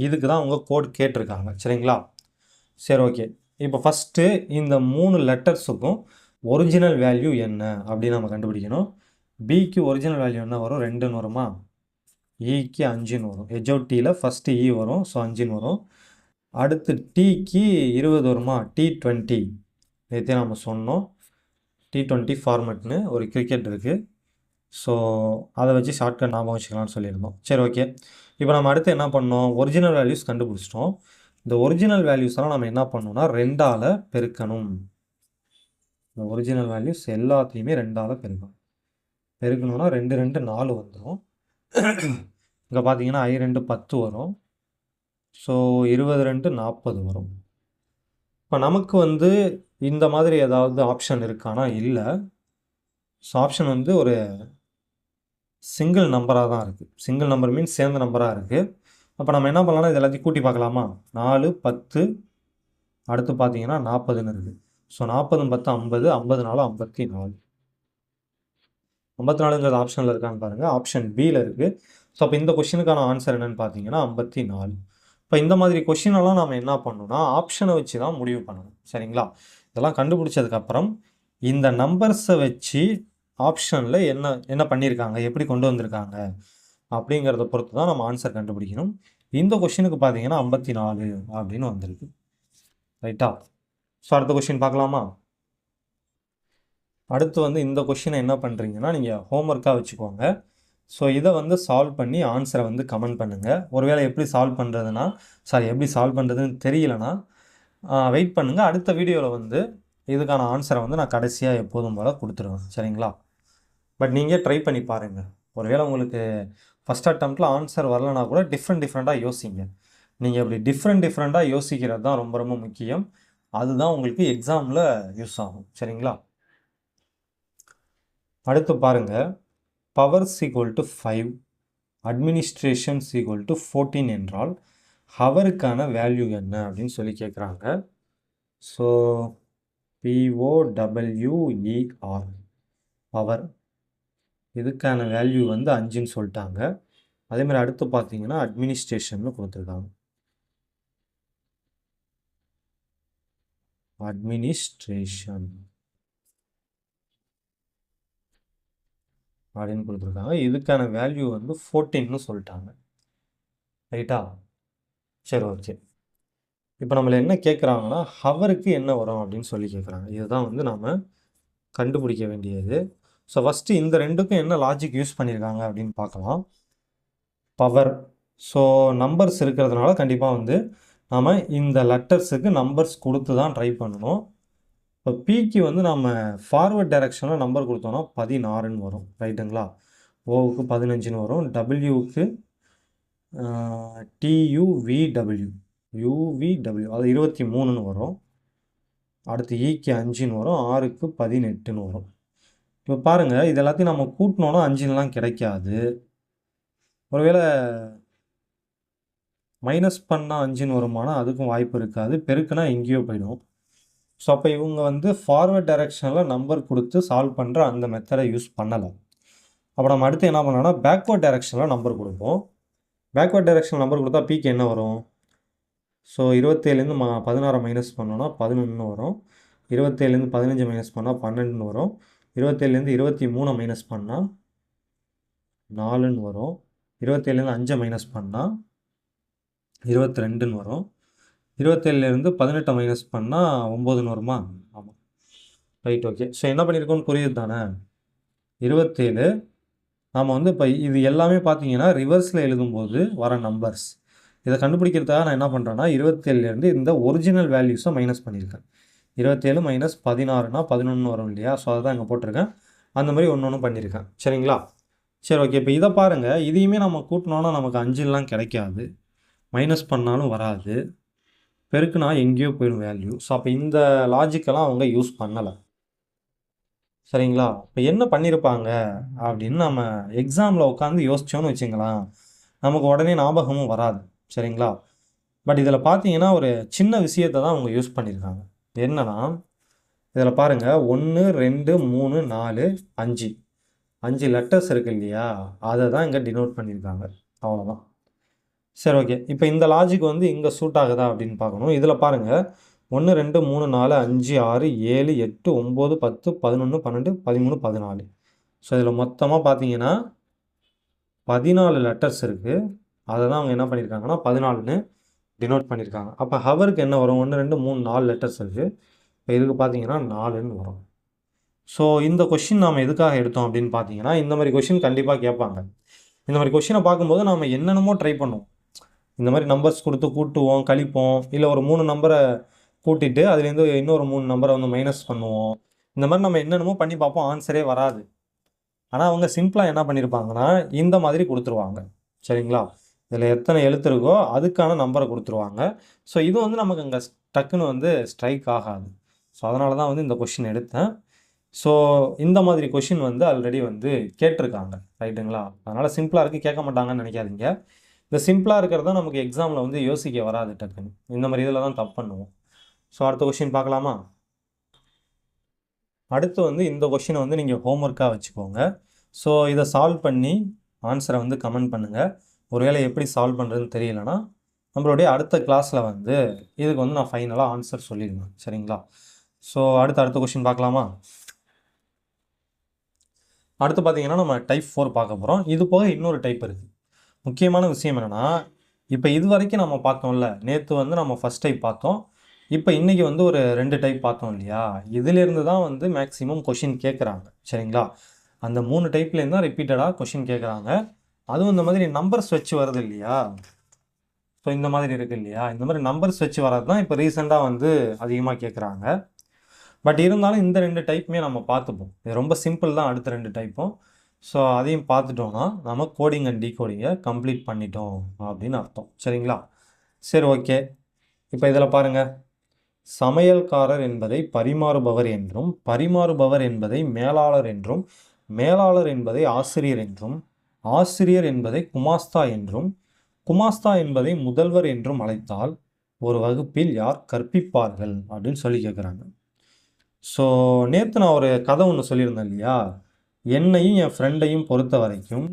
இதுக்கு தான் அவங்க கோட் கேட்டிருக்காங்க. சரிங்களா? சரி, ஓகே. இப்போ ஃபஸ்ட்டு இந்த 3 லெட்டர்ஸுக்கும் ஒரிஜினல் வேல்யூ என்ன அப்படின்னு நம்ம கண்டுபிடிக்கணும். பிக்கு ஒரிஜினல் வேல்யூ என்ன வரும்? 2ன்னு வருமா? இக்கு 5ன்னு வரும். எஜ்ஜோட்டியில் ஃபஸ்ட்டு இ வரும், ஸோ 5ன்னு வரும். அடுத்து டிக்கு 20 வருமா? T20 நேற்றே நம்ம சொன்னோம். T20 ஃபார்மெட்னு ஒரு கிரிக்கெட் இருக்குது. ஸோ அதை வச்சு ஷார்ட்கட் ஞாபகம் வச்சுக்கலாம்னு சொல்லியிருந்தோம். சரி, ஓகே. இப்போ நம்ம அடுத்து என்ன பண்ணோம்? ஒரிஜினல் வேல்யூஸ் கண்டுபிடிச்சிட்டோம். இந்த ஒரிஜினல் வேல்யூஸெல்லாம் நம்ம என்ன பண்ணோம்னா 2ஆல் பெருக்கணும். இந்த ஒரிஜினல் வேல்யூஸ் எல்லாத்தையுமே 2ஆல் பெருக்கணும். பெருக்கணும்னா 2 2 4 வந்துடும். இங்கே பார்த்தீங்கன்னா I2 10 வரும். ஸோ 20 40 வரும். இப்போ நமக்கு வந்து இந்த மாதிரி ஏதாவது ஆப்ஷன் இருக்கானா? இல்லை. ஸோ ஆப்ஷன் வந்து ஒரு சிங்கிள் நம்பராக தான் இருக்குது. சிங்கிள் நம்பர் மீன்ஸ் சேர்ந்த நம்பராக இருக்குது. அப்போ நம்ம என்ன பண்ணலாம்னா இது எல்லாத்தையும் கூட்டி பார்க்கலாமா? 4 10 அடுத்து பார்த்தீங்கன்னா 40ன்னு இருக்குது. ஸோ 40 10 50 50 4 54. 54ங்கிறது ஆப்ஷனில் இருக்கான்னு பாருங்கள். ஆப்ஷன் பியில் இருக்குது. ஸோ அப்போ இந்த கொஷினுக்கான ஆன்சர் என்னென்னு பார்த்தீங்கன்னா 54. இப்போ இந்த மாதிரி கொஷினெல்லாம் நம்ம என்ன பண்ணணும்னா ஆப்ஷனை வச்சு தான் முடிவு பண்ணணும். சரிங்களா? இதெல்லாம் கண்டுபிடிச்சதுக்கப்புறம் இந்த நம்பர்ஸை வச்சு ஆப்ஷனில் என்ன என்ன பண்ணியிருக்காங்க, எப்படி கொண்டு வந்திருக்காங்க அப்படிங்கிறத பொறுத்து தான் நம்ம ஆன்சர் கண்டுபிடிக்கணும். இந்த கொஷினுக்கு பார்த்தீங்கன்னா 54 அப்படின்னு வந்திருக்கு. ரைட்டா? ஸோ அடுத்த கொஷின் பார்க்கலாமா? அடுத்து வந்து இந்த கொஷினை என்ன பண்ணுறீங்கன்னா நீங்கள் ஹோம்ஒர்க்காக வச்சுக்கோங்க. ஸோ இதை வந்து சால்வ் பண்ணி ஆன்சரை வந்து கமெண்ட் பண்ணுங்கள். ஒருவேளை எப்படி சால்வ் பண்ணுறதுன்னா எப்படி சால்வ் பண்ணுறதுன்னு தெரியலனா வெயிட் பண்ணுங்கள். அடுத்த வீடியோவில் வந்து இதுக்கான ஆன்சரை வந்து நான் கடைசியாக எப்போதும் போல் கொடுத்துருவேன். சரிங்களா? பட் நீங்கள் ட்ரை பண்ணி பாருங்கள். ஒருவேளை உங்களுக்கு ஃபஸ்ட் அட்டம்ப்டில் ஆன்சர் வரலனா கூட டிஃப்ரெண்ட்டாக யோசிங்க. நீங்கள் இப்படி டிஃப்ரெண்ட்டாக யோசிக்கிறது தான் ரொம்ப ரொம்ப முக்கியம். அதுதான் உங்களுக்கு எக்ஸாமில் யூஸ் ஆகும். சரிங்களா? அடுத்து பாருங்கள், powers equal to 5, administrations equal to 14 என்றால் ஹவருக்கான வேல்யூ என்ன அப்படின்னு சொல்லி கேட்குறாங்க. ஸோ POWER பவர், இதுக்கான வேல்யூ வந்து 5ன்னு சொல்லிட்டாங்க. அதேமாதிரி அடுத்து பார்த்தீங்கன்னா அட்மினிஸ்ட்ரேஷன் கொடுத்துருக்காங்க. அட்மினிஸ்ட்ரேஷன் அப்படின்னு கொடுத்துருக்காங்க. இதுக்கான வேல்யூ வந்து 14ன்னு சொல்லிட்டாங்க. ரைட்டா? சரி, ஓகே. இப்போ நம்மளை என்ன கேட்குறாங்கன்னா ஹவருக்கு என்ன வரும் அப்படின்னு சொல்லி கேட்குறாங்க. இதுதான் வந்து நாம் கண்டுபிடிக்க வேண்டியது. ஸோ ஃபஸ்ட்டு இந்த ரெண்டுக்கும் என்ன லாஜிக் யூஸ் பண்ணியிருக்காங்க அப்படின்னு பார்க்கலாம். பவர், ஸோ நம்பர்ஸ் இருக்கிறதுனால கண்டிப்பாக வந்து நாம் இந்த லெட்டர்ஸுக்கு நம்பர்ஸ் கொடுத்து தான் ட்ரை பண்ணணும். இப்போ பிக்கு வந்து நம்ம ஃபார்வர்ட் டைரெக்ஷனில் நம்பர் கொடுத்தோன்னா 16ன்னு வரும். ரைட்டுங்களா? ஓவுக்கு 15ன்னு வரும். டபிள்யூவுக்கு யூவிடபிள்யூ அது 23ன்னு வரும். அடுத்து ஈக்கு 5ன்னு வரும். 6க்கு 18ன்னு வரும். இப்போ பாருங்கள், இது எல்லாத்தையும் நம்ம கூட்டினோன்னா 5ன்னுலாம் கிடைக்காது. ஒருவேளை மைனஸ் பண்ணால் 5ன்னு வருமானா அதுக்கும் வாய்ப்பு இருக்காது. பெருக்குனா எங்கேயோ போயிடும். ஸோ அப்போ இவங்க வந்து ஃபார்வர்ட் டைரெக்ஷனில் நம்பர் கொடுத்து சால்வ் பண்ணுற அந்த மெத்தடை யூஸ் பண்ணலை. அப்போ நம்ம அடுத்து என்ன பண்ணோன்னா பேக்வர்ட் டைரெக்ஷனில் நம்பர் கொடுப்போம். பேக்வர்ட் டைரெக்ஷனில் நம்பர் கொடுத்தா பிக்கு என்ன வரும்? ஸோ 27லேருந்து 16 மைனஸ் பண்ணோன்னா 11ன்னு வரும். 27லேருந்து 15 மைனஸ் பண்ணால் 12ன்னு வரும். 27லேருந்து 23 மைனஸ் பண்ணால் 4ன்னு வரும். 27லேருந்து 5 மைனஸ் பண்ணால் 22ன்னு வரும். 27லேருந்து 18 மைனஸ் பண்ணால் 9ன்னு வருமா? ஆமாம், ரைட், ஓகே. ஸோ என்ன பண்ணியிருக்கோன்னு புரியுது தானே? 27 நாம் வந்து இப்போ இது எல்லாமே பார்த்தீங்கன்னா ரிவர்ஸில் எழுதும்போது வர நம்பர்ஸ். இதை கண்டுபிடிக்கிறதுக்காக நான் என்ன பண்ணுறேன்னா 27லேருந்து இந்த ஒரிஜினல் வேல்யூஸை மைனஸ் பண்ணியிருக்கேன். 27 மைனஸ் 16னா 11 வரும் இல்லையா? ஸோ அதை தான் இங்கே போட்டிருக்கேன். அந்த மாதிரி ஒன்று பண்ணியிருக்கேன். சரிங்களா? சரி, ஓகே. இப்போ இதை பாருங்கள், இதையுமே நம்ம கூட்டினோன்னா நமக்கு 5லாம் கிடைக்காது. மைனஸ் பண்ணாலும் வராது. பெருக்குனா எங்கேயோ போயிடும் வேல்யூ. ஸோ அப்போ இந்த லாஜிக்கெல்லாம் அவங்க யூஸ் பண்ணலை. சரிங்களா? இப்போ என்ன பண்ணியிருப்பாங்க அப்படின்னு நம்ம எக்ஸாமில் உட்காந்து யோசித்தோன்னு வச்சுங்களேன், நமக்கு உடனே ஞாபகமும் வராது. சரிங்களா? பட் இதில் பார்த்தீங்கன்னா ஒரு சின்ன விஷயத்தை தான் அவங்க யூஸ் பண்ணியிருக்காங்க. என்னன்னா இதில் பாருங்கள், 1 2 3 4 5 5 லெட்டர்ஸ் இருக்குது இல்லையா? அதை தான் இங்கே டினோட் பண்ணியிருக்காங்க. அவ்வளோதான். சரி, ஓகே. இப்போ இந்த லாஜிக் வந்து இங்கே சூட் ஆகுதா அப்படின்னு பார்க்கணும். இதில் பாருங்கள், 1 2 3 4 5 6 7 8 9 10 11 12 13 14. ஸோ இதில் மொத்தமாக பார்த்தீங்கன்னா 14 லெட்டர்ஸ் இருக்குது. அதை தான் அவங்க என்ன பண்ணியிருக்காங்கன்னா 14ன்னு டினோட் பண்ணியிருக்காங்க. அப்போ ஹவருக்கு என்ன வரும்? 1 2 3 4 லெட்டர்ஸ் இருக்குது. இப்போ இதுக்கு பார்த்தீங்கன்னா 4ன்னு வரும். ஸோ இந்த கொஷின் நாம் எதுக்காக எடுத்தோம் அப்படின்னு பார்த்தீங்கன்னா, இந்த மாதிரி கொஷின் கண்டிப்பாக கேட்பாங்க. இந்த மாதிரி கொஷினை பார்க்கும்போது நாம் என்னென்னமோ ட்ரை பண்ணுவோம். இந்த மாதிரி நம்பர்ஸ் கொடுத்து கூட்டுவோம், கழிப்போம், இல்லை ஒரு 3 நம்பரை கூட்டிட்டு அதுலேருந்து இன்னொரு 3 நம்பரை வந்து மைனஸ் பண்ணுவோம். இந்த மாதிரி நம்ம என்னென்னமோ பண்ணி பார்ப்போம், ஆன்சரே வராது. ஆனால் அவங்க சிம்பிளாக என்ன பண்ணியிருப்பாங்கன்னா இந்த மாதிரி கொடுத்துருவாங்க. சரிங்களா? இதில் எத்தனை எழுத்து இருக்கோ அதுக்கான நம்பரை கொடுத்துருவாங்க. ஸோ இது வந்து நமக்கு அங்கே டக்குன்னு வந்து ஸ்ட்ரைக் ஆகாது. ஸோ அதனால தான் வந்து இந்த கொஷின் எடுத்தேன். ஸோ இந்த மாதிரி கொஷின் வந்து ஆல்ரெடி வந்து கேட்டிருக்காங்க. ரைட்டுங்களா? அதனால் சிம்பிளாக இருக்குது, கேட்க மாட்டாங்கன்னு நினைக்காதீங்க. இந்த சிம்பிளாக இருக்கிறது தான் நமக்கு எக்ஸாமில் வந்து யோசிக்க வராது டக்குன்னு. இந்த மாதிரி இதில் தான் தப்பு பண்ணுவோம். ஸோ அடுத்த கொஷின் பார்க்கலாமா? அடுத்து வந்து இந்த கொஷினை வந்து நீங்கள் ஹோம்ஒர்க்காக வச்சுக்கோங்க. ஸோ இதை சால்வ் பண்ணி ஆன்சரை வந்து கமெண்ட் பண்ணுங்கள். ஒருவேளை எப்படி சால்வ் பண்ணுறதுன்னு தெரியலனா நம்மளுடைய அடுத்த கிளாஸில் வந்து இதுக்கு வந்து நான் ஃபைனலாக ஆன்சர் சொல்லிடுவேன். சரிங்களா? ஸோ அடுத்த கொஷின் பார்க்கலாமா? அடுத்து பார்த்தீங்கன்னா நம்ம டைப் 4 பார்க்க போகிறோம். இது போக இன்னொரு டைப் இருக்குது. முக்கியமான விஷயம் என்னென்னா, இப்போ இது வரைக்கும் நம்ம பார்த்தோம்ல, நேற்று வந்து நம்ம ஃபஸ்ட் டைப் பார்த்தோம். இப்போ இன்றைக்கி வந்து ஒரு 2 டைப் பார்த்தோம் இல்லையா? இதிலேருந்து தான் வந்து மேக்ஸிமம் கொஷின் கேட்குறாங்க. சரிங்களா? அந்த 3 டைப்லேருந்து தான் ரிப்பீட்டடாக கொஷின் கேட்குறாங்க. அதுவும் இந்த மாதிரி நம்பர்ஸ் வச்சு வருது இல்லையா? ஸோ இந்த மாதிரி இருக்குது இல்லையா? இந்த மாதிரி நம்பர்ஸ் வச்சு வர்றது தான் இப்போ ரீசெண்டாக வந்து அதிகமாக கேட்குறாங்க. பட் இருந்தாலும் இந்த 2 டைப்புமே நம்ம பார்த்துப்போம். இது ரொம்ப சிம்பிள் தான் அடுத்த 2 டைப்பும். ஸோ அதையும் பார்த்துட்டோன்னா நம்ம கோடிங் அண்ட் டீகோடிங்கை கம்ப்ளீட் பண்ணிட்டோம் அப்படின்னு அர்த்தம். சரிங்களா? சரி, ஓகே. இப்போ இதில் பாருங்கள், சமையல்காரர் என்பதை பரிமாறுபவர் என்றும், பரிமாறுபவர் என்பதை மேலாளர் என்றும், மேலாளர் என்பதை ஆசிரியர் என்றும், ஆசிரியர் என்பதை குமாஸ்தா என்றும், குமாஸ்தா என்பதை முதல்வர் என்றும் அழைத்தால் ஒரு வகுப்பில் யார் கற்பிப்பார்கள் அப்படின்னு சொல்லி கேட்குறாங்க. ஸோ நேற்று நான் ஒரு கதை ஒன்று சொல்லியிருந்தேன் இல்லையா? என்னையும் என் ஃப்ரெண்டையும் பொறுத்த வரைக்கும்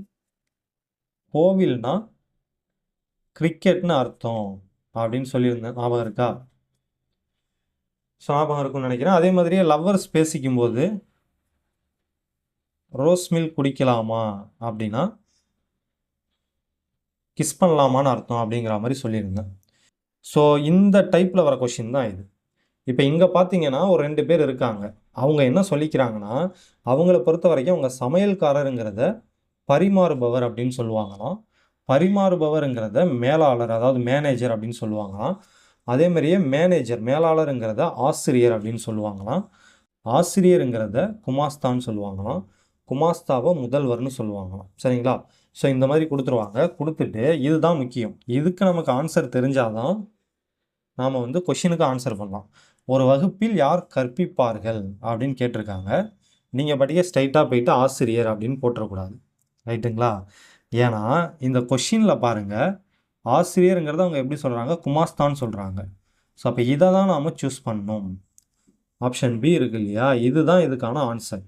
கோவில்னா கிரிக்கெட்னு அர்த்தம் அப்படின்னு சொல்லியிருந்தேன். ஞாபகம் இருக்கா? ஸோ ஞாபகம் இருக்கும்னு நினைக்கிறேன். அதே மாதிரியே லவ்வர்ஸ் பேசிக்கும்போது ரோஸ் மில்க் குடிக்கலாமா அப்படின்னா கிஸ் பண்ணலாமான்னு அர்த்தம் அப்படிங்கிற மாதிரி சொல்லியிருந்தேன். ஸோ இந்த டைப்பில் வர கொஷின் தான் இது. இப்போ இங்கே பார்த்தீங்கன்னா ஒரு 2 பேர் இருக்காங்க. அவங்க என்ன சொல்லிக்கிறாங்கன்னா, அவங்கள பொறுத்த வரைக்கும் அவங்க சமையல்காரருங்கிறத பரிமாறுபவர் அப்படின்னு சொல்லுவாங்களாம். பரிமாறுபவருங்கிறத மேலாளர், அதாவது மேனேஜர் அப்படின்னு சொல்லுவாங்களாம். அதே மாதிரியே மேனேஜர், மேலாளருங்கிறத ஆசிரியர் அப்படின்னு சொல்லுவாங்களாம். ஆசிரியருங்கிறத குமாஸ்தான்னு சொல்லுவாங்களாம். குமாஸ்தாவை முதல்வர்னு சொல்லுவாங்களாம். சரிங்களா? ஸோ இந்த மாதிரி கொடுத்துருவாங்க. கொடுத்துட்டு இதுதான் முக்கியம். இதுக்கு நமக்கு ஆன்சர் தெரிஞ்சாதான் நாம் வந்து கொஷினுக்கு ஆன்சர் பண்ணலாம். ஒரு வகுப்பில் யார் கற்பிப்பார்கள் அப்படின்னு கேட்டிருக்காங்க. நீங்கள் படிக்க ஸ்ட்ரைட்டாக போயிட்டு ஆசிரியர் அப்படின்னு போட்டுறக்கூடாது. ரைட்டுங்களா? ஏன்னா இந்த கொஷினில் பாருங்கள், ஆசிரியருங்கிறத அவங்க எப்படி சொல்கிறாங்க? குமாஸ்தான்னு சொல்கிறாங்க. ஸோ அப்போ இதை தான் நாம் சூஸ் பண்ணணும். ஆப்ஷன் பி இருக்கு இல்லையா? இதுதான் இதுக்கான ஆன்சர்.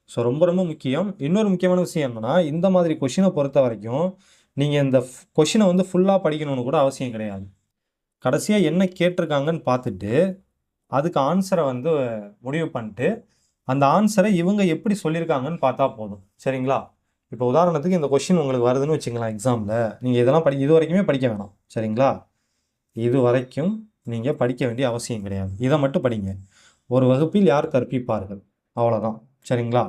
ஸோ ரொம்ப ரொம்ப முக்கியம். இன்னொரு முக்கியமான விஷயம் என்னென்னா, இந்த மாதிரி கொஷினை பொறுத்த வரைக்கும் நீங்கள் இந்த கொஷினை வந்து ஃபுல்லாக படிக்கணும்னு கூட அவசியம் கிடையாது. கடைசியாக என்ன கேட்டிருக்காங்கன்னு பார்த்துட்டு அதுக்கு ஆன்சரை வந்து முடிவு பண்ணிட்டு அந்த ஆன்சரை இவங்க எப்படி சொல்லியிருக்காங்கன்னு பார்த்தா போதும். சரிங்களா? இப்போ உதாரணத்துக்கு இந்த கொஷின் உங்களுக்கு வருதுன்னு வச்சுக்கலாம் எக்ஸாமில். நீங்கள் இதெல்லாம் இது வரைக்குமே படிக்க வேணாம். சரிங்களா? இது வரைக்கும் நீங்கள் படிக்க வேண்டிய அவசியம் கிடையாது. இதை மட்டும் படிங்க. ஒரு வகுப்பில் யார் கற்பிப்பார்கள், அவ்வளோதான். சரிங்களா?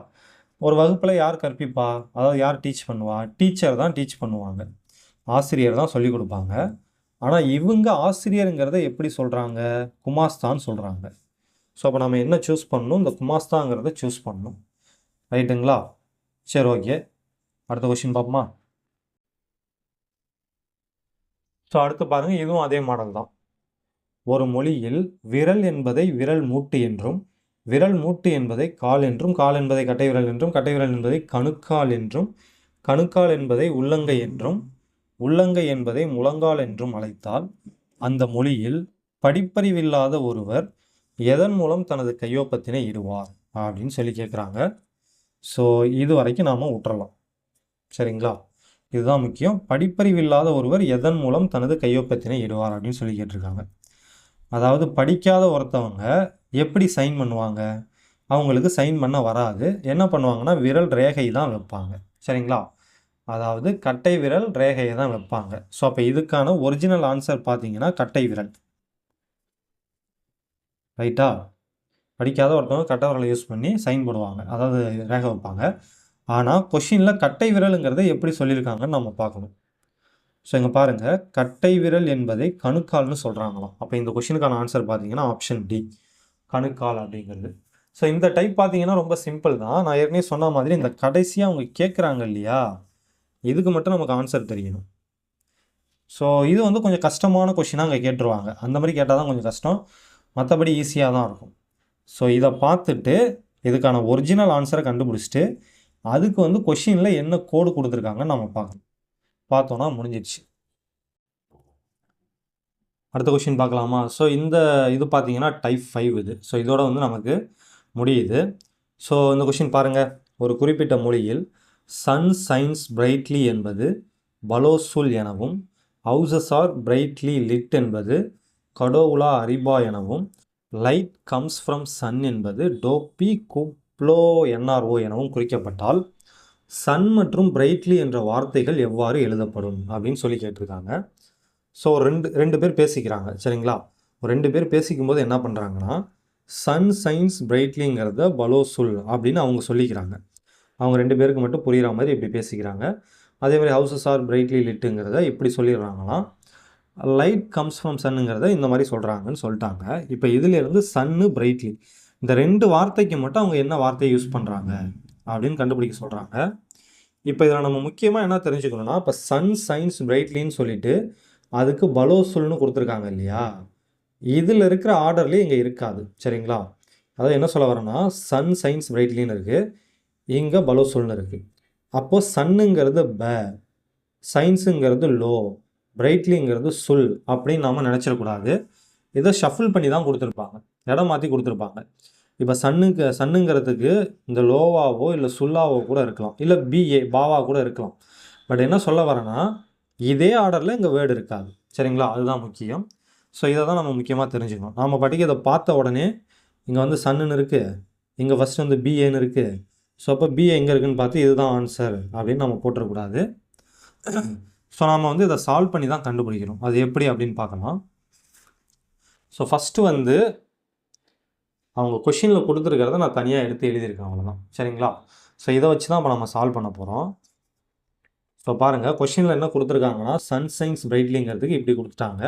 ஒரு வகுப்பில் யார் கற்பிப்பா, அதாவது யார் டீச் பண்ணுவா? டீச்சர் தான் டீச் பண்ணுவாங்க. ஆசிரியர் தான் சொல்லிக் கொடுப்பாங்க. ஆனால் இவங்க ஆசிரியருங்கிறத எப்படி சொல்கிறாங்க? குமாஸ்தான்னு சொல்கிறாங்க. ஸோ அப்போ நம்ம என்ன சூஸ் பண்ணணும்? இந்த குமாஸ்தாங்கிறத சூஸ் பண்ணணும். ரைட்டுங்களா? சரி, ஓகே. அடுத்த கொஷின் பார்ப்போமா? ஸோ அடுத்து பாருங்கள், இதுவும் அதே மாடல் தான். ஒரு மொழியில் விரல் என்பதை விரல் மூட்டு என்றும், விரல் மூட்டு என்பதை கால் என்றும், கால் என்பதை கட்டை விரல் என்றும், கட்டை விரல் என்பதை கணுக்கால் என்றும், கணுக்கால் என்பதை உள்ளங்கை என்றும், உள்ளங்கை என்பதை முழங்கால் என்றும் அழைத்தால் அந்த மொழியில் படிப்பறிவில்லாத ஒருவர் எதன் மூலம் தனது கையொப்பத்தினை இடுவார் அப்படின்னு சொல்லி கேட்குறாங்க. ஸோ இது வரைக்கும் நாம் விட்டுறலாம். சரிங்களா? இதுதான் முக்கியம். படிப்பறிவில்லாத ஒருவர் எதன் மூலம் தனது கையொப்பத்தினை இடுவார் அப்படின்னு சொல்லி கேட்டிருக்காங்க. அதாவது படிக்காத ஒருத்தவங்க எப்படி சைன் பண்ணுவாங்க? அவங்களுக்கு சைன் பண்ண வராது. என்ன பண்ணுவாங்கன்னா விரல் ரேகை தான் வைப்பாங்க. சரிங்களா? அதாவது கட்டை விரல் ரேகையை தான் வைப்பாங்க. ஸோ அப்போ இதுக்கான ஒரிஜினல் ஆன்சர் பார்த்தீங்கன்னா கட்டை விரல். ரைட்டா? படிக்காத ஒருத்தவங்க கட்டை விரலை யூஸ் பண்ணி சைன் போடுவாங்க, அதாவது ரேகை வைப்பாங்க. ஆனால் கொஷினில் கட்டை விரலுங்கிறத எப்படி சொல்லியிருக்காங்கன்னு நம்ம பார்க்கணும். ஸோ இங்கே பாருங்கள், கட்டை விரல் என்பதை கணுக்கால்னு சொல்கிறாங்களாம். அப்போ இந்த கொஷினுக்கான ஆன்சர் பார்த்தீங்கன்னா ஆப்ஷன் டி, கணுக்கால் அப்படிங்கிறது. ஸோ இந்த டைப் பார்த்தீங்கன்னா ரொம்ப சிம்பிள் தான். நான் ஏற்கனவே சொன்ன மாதிரி இந்த கடைசியாக அவங்க கேட்குறாங்க இல்லையா, இதுக்கு மட்டும் நமக்கு ஆன்சர் தெரியணும். ஸோ இது வந்து கொஞ்சம் கஷ்டமான கொஷினாக அங்கே கேட்டுருவாங்க. அந்த மாதிரி கேட்டால் தான் கொஞ்சம் கஷ்டம், மற்றபடி ஈஸியாக தான் இருக்கும். ஸோ இதை பார்த்துட்டு இதுக்கான ஒரிஜினல் ஆன்சரை கண்டுபிடிச்சிட்டு அதுக்கு வந்து கொஷினில் என்ன கோடு கொடுத்துருக்காங்கன்னு நம்ம பார்க்கணும். பார்த்தோன்னா முடிஞ்சிடுச்சு. அடுத்த கொஷின் பார்க்கலாமா? ஸோ இது பார்த்தீங்கன்னா டைப் 5 இது. ஸோ இதோட வந்து நமக்கு முடியுது. ஸோ இந்த கொஷின் பாருங்கள். ஒரு குறிப்பிட்ட மொழியில் சன் சைன்ஸ் பிரைட்லி என்பது பலோசுல் எனவும், ஹவுசஸ் ஆர் பிரைட்லி லிட் என்பது கடோவுலா அரிபா எனவும், லைட் கம்ஸ் ஃப்ரம் சன் என்பது டோப்பி குப்ளோ என்ஆர்ஓ எனவும் குறிக்கப்பட்டால் சன் மற்றும் பிரைட்லி என்ற வார்த்தைகள் எவ்வாறு எழுதப்படும் அப்படின்னு சொல்லி கேட்டிருக்காங்க. ஸோ ரெண்டு பேர் பேசிக்கிறாங்க, சரிங்களா? ஒரு 2 பேர் பேசிக்கும்போது என்ன பண்ணுறாங்கன்னா, சன் சைன்ஸ் பிரைட்லிங்கிறத பலோசுல் அப்படின்னு அவங்க சொல்லிக்கிறாங்க. அவங்க 2 பேருக்கு மட்டும் புரிகிற மாதிரி இப்படி பேசிக்கிறாங்க. அதே மாதிரி ஹவுசஸ் ஆர் பிரைட்லி லிட்டுங்கிறத இப்படி சொல்லிடுறாங்களாம். லைட் கம்ஸ் ஃப்ரம் சன்னுங்கிறத இந்த மாதிரி சொல்கிறாங்கன்னு சொல்லிட்டாங்க. இப்போ இதிலேருந்து சன்னு பிரைட்லி இந்த 2 வார்த்தைக்கு மட்டும் அவங்க என்ன வார்த்தையை யூஸ் பண்ணுறாங்க அப்படின்னு கண்டுபிடிக்க சொல்கிறாங்க. இப்போ இதில் நம்ம முக்கியமாக என்ன தெரிஞ்சுக்கணும்னா, இப்போ சன் சைன்ஸ் பிரைட்லின்னு சொல்லிட்டு அதுக்கு பலோசுல்னு கொடுத்துருக்காங்க இல்லையா, இதில் இருக்கிற ஆர்டர்லேயே இங்கே இருக்காது, சரிங்களா? அதாவது என்ன சொல்ல வரேன்னா, சன் சைன்ஸ் பிரைட்லின்னு இருக்குது, இங்கே பலோசுல்னு இருக்குது. அப்போது சன்னுங்கிறது சயின்ஸுங்கிறது லோ, பிரைட்லிங்கிறது சுல் அப்படின்னு நாம் நினச்சிடக்கூடாது. இதை ஷஃபிள் பண்ணி தான் கொடுத்துருப்பாங்க, இடம் மாற்றி கொடுத்துருப்பாங்க. இப்போ சன்னுங்கிறதுக்கு இந்த லோவாவோ இல்லை சுல்லாவோ கூட இருக்கலாம், இல்லை பாவா கூட இருக்கலாம். பட் என்ன சொல்ல வரேன்னா, இதே ஆர்டரில் இங்கே வேர்டு இருக்காது, சரிங்களா? அதுதான் முக்கியம். ஸோ இதை தான் நம்ம முக்கியமாக தெரிஞ்சுக்கணும். நாம் படிக்க இதை பார்த்த உடனே இங்கே வந்து சன்னுன்னு இருக்குது, இங்கே ஃபஸ்ட்டு வந்து பிஏன்னு இருக்குது. ஸோ அப்போ பிஏ எங்கே இருக்குதுன்னு பார்த்து இதுதான் ஆன்சர் அப்படின்னு நம்ம போட்டுறக்கூடாது. ஸோ நாம் வந்து இதை சால்வ் பண்ணி தான் கண்டுபிடிக்கணும். அது எப்படி அப்படின்னு பார்க்கலாம். ஸோ ஃபஸ்ட்டு வந்து அவங்க கொஷினில் கொடுத்துருக்கிறத நான் தனியாக எடுத்து எழுதியிருக்கேன், அவ்வளோதான், சரிங்களா? ஸோ இதை வச்சு தான் இப்போ நம்ம சால்வ் பண்ண போகிறோம். ஸோ பாருங்கள், கொஷினில் என்ன கொடுத்துருக்காங்கன்னா, சன் சைன்ஸ் பிரைட்லிங்கிறதுக்கு இப்படி கொடுத்துட்டாங்க,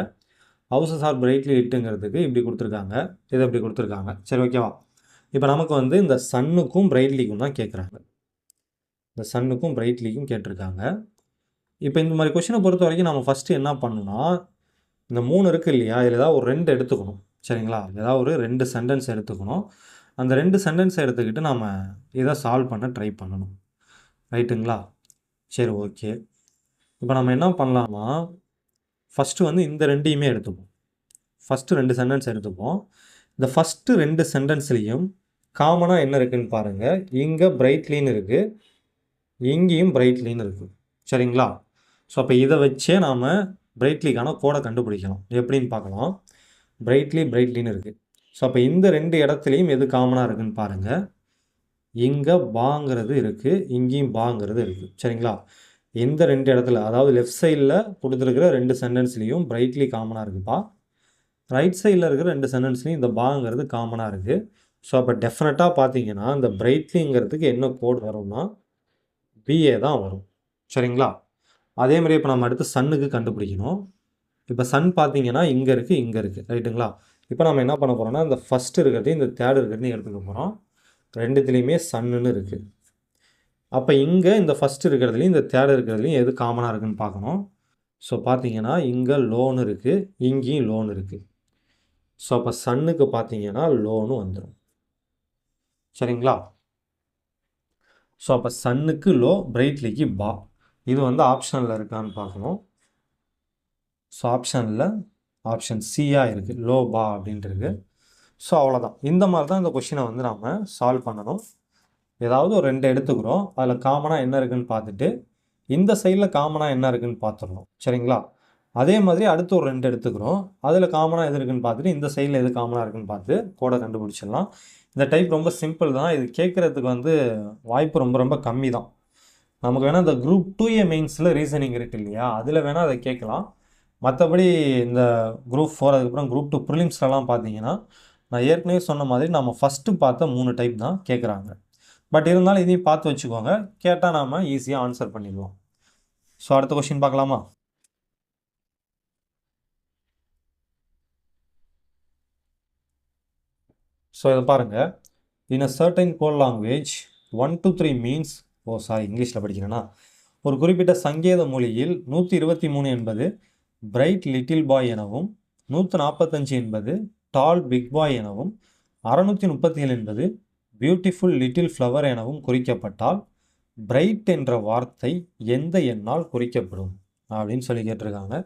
ஹவுசஸ் ஆர் பிரைட்லி லிட்டுங்கிறதுக்கு இப்படி கொடுத்துருக்காங்க, இதை இப்படி கொடுத்துருக்காங்க, சரி ஓகேவா? இப்போ நமக்கு வந்து இந்த சன்னுக்கும் பிரைட்லிக்கும் தான் கேட்குறாங்க, இந்த சன்னுக்கும் பிரைட்லிக்கும் கேட்டிருக்காங்க. இப்போ இந்த மாதிரி கொஷினை பொறுத்த வரைக்கும் நம்ம ஃபஸ்ட்டு என்ன பண்ணணும்னா, இந்த 3 இருக்குது இல்லையா, இதில் ஏதாவது ஒரு 2 எடுத்துக்கணும், சரிங்களா? ஏதாவது ஒரு 2 சென்டென்ஸ் எடுத்துக்கணும். அந்த 2 சென்டென்ஸை எடுத்துக்கிட்டு நம்ம இதை சால்வ் பண்ண ட்ரை பண்ணணும், ரைட்டுங்களா? சரி ஓகே. இப்போ நம்ம என்ன பண்ணலாமா, ஃபஸ்ட்டு வந்து இந்த 2யுமே எடுத்துப்போம். ஃபஸ்ட்டு 2 சென்டென்ஸ் எடுத்துப்போம். இந்த ஃபஸ்ட்டு 2 சென்டென்ஸ்லேயும் காமனாக என்ன இருக்குதுன்னு பாருங்கள். இங்கே பிரைட்லின்னு இருக்குது, இங்கேயும் பிரைட்லின்னு இருக்குது, சரிங்களா? ஸோ அப்போ இதை வச்சே நாம் பிரைட்லிக்கான கோடை கண்டுபிடிக்கலாம். எப்படின்னு பார்க்கலாம். பிரைட்லின்னு இருக்குது. ஸோ அப்போ இந்த 2 இடத்துலையும் எது காமனாக இருக்குதுன்னு பாருங்கள். இங்கே பாங்கிறது இருக்குது, இங்கேயும் பாங்கிறது இருக்குது, சரிங்களா? இந்த 2 இடத்துல, அதாவது லெஃப்ட் சைடில் கொடுத்துருக்கிற 2 சென்டென்ஸ்லேயும் பிரைட்லி காமனாக இருக்குதுப்பா. ரைட் சைடில் இருக்கிற 2 சென்டென்ஸ்லையும் இந்த பாங்கிறது காமனாக இருக்குது. ஸோ அப்போ டெஃபினட்டாக பார்த்தீங்கன்னா இந்த பிரைட்லிங்கிறதுக்கு என்ன கோட் வரும்னா பிஏ தான் வரும், சரிங்களா? அதே மாதிரி இப்போ நம்ம அடுத்து சன்னுக்கு கண்டுபிடிக்கணும். இப்போ சன் பார்த்தீங்கன்னா இங்கே இருக்குது, இங்கே இருக்குது, ரைட்டுங்களா? இப்போ நம்ம என்ன பண்ண போகிறோம்னா, இந்த ஃபஸ்ட்டு இருக்கிறதையும் இந்த தேர்டு இருக்கிறதையும் எடுத்துக்க போகிறோம். 2த்துலேயுமே சன்னுன்னு இருக்குது. அப்போ இங்கே இந்த ஃபஸ்ட்டு இருக்கிறதுலையும் இந்த தேர்டு இருக்கிறதுலையும் எது காமனாக இருக்குதுன்னு பார்க்கணும். ஸோ பார்த்தீங்கன்னா இங்கே லோன் இருக்குது, இங்கேயும் லோன் இருக்குது. ஸோ அப்போ சன்னுக்கு பார்த்தீங்கன்னா லோனு வந்துடும், சரிங்களா? ஸோ அப்போ சன்னுக்கு லோ, பிரைட்லிக்கு பா. இது வந்து ஆப்ஷனில் இருக்கான்னு பார்க்கணும். ஸோ ஆப்ஷன் சியாக இருக்குது, லோ பா அப்படின்ட்டு இருக்குது. ஸோ அவ்வளோதான். இந்த மாதிரி தான் இந்த கொஷினை வந்து நம்ம சால்வ் பண்ணணும். ஏதாவது ஒரு 2 எடுத்துக்கிறோம், அதில் காமனாக என்ன இருக்குதுன்னு பார்த்துட்டு இந்த சைடில் காமனாக என்ன இருக்குதுன்னு பார்த்துடணும், சரிங்களா? அதே மாதிரி அடுத்து ஒரு 2 எடுத்துக்கிறோம், அதில் காமனாக எது இருக்குதுன்னு பார்த்துட்டு இந்த சைடில் எது காமனாக இருக்குதுன்னு பார்த்து கோடை கண்டுபிடிச்சிடலாம். இந்த டைப் ரொம்ப சிம்பிள் தான். இது கேட்குறதுக்கு வந்து வாய்ப்பு ரொம்ப ரொம்ப கம்மி தான். நமக்கு வேணால் இந்த குரூப் 2A மெயின்ஸில் ரீசனிங் இருக்குது இல்லையா, அதில் வேணால் அதை கேட்கலாம். மற்றபடி இந்த குரூப் 4 அதுக்கப்புறம் குரூப் 2 ப்ரிலிம்ஸ்லாம் பார்த்தீங்கன்னா நான் ஏற்கனவே சொன்ன மாதிரி நம்ம ஃபஸ்ட்டு பார்த்த 3 டைப் தான் கேட்குறாங்க. பட் இருந்தாலும் இதையும் பார்த்து வச்சுக்கோங்க, கேட்டால் நாம் ஈஸியாக ஆன்சர் பண்ணிடுவோம். ஸோ அடுத்த கொஷின் பார்க்கலாமா? ஸோ இதை பாருங்கள். In a certain code language 1 to 3 means, இங்கிலீஷில் படிக்கிறேன்னா, ஒரு குறிப்பிட்ட சங்கேத மொழியில் 123 என்பது பிரைட் லிட்டில் பாய் எனவும் 145 என்பது டால் பிக் பாய் எனவும் 637 என்பது பியூட்டிஃபுல் லிட்டில் ஃப்ளவர் எனவும் குறிக்கப்பட்டால் பிரைட் என்ற வார்த்தை எந்த எண்ணால் குறிக்கப்படும் அப்படின்னு சொல்லி கேட்டிருக்காங்க.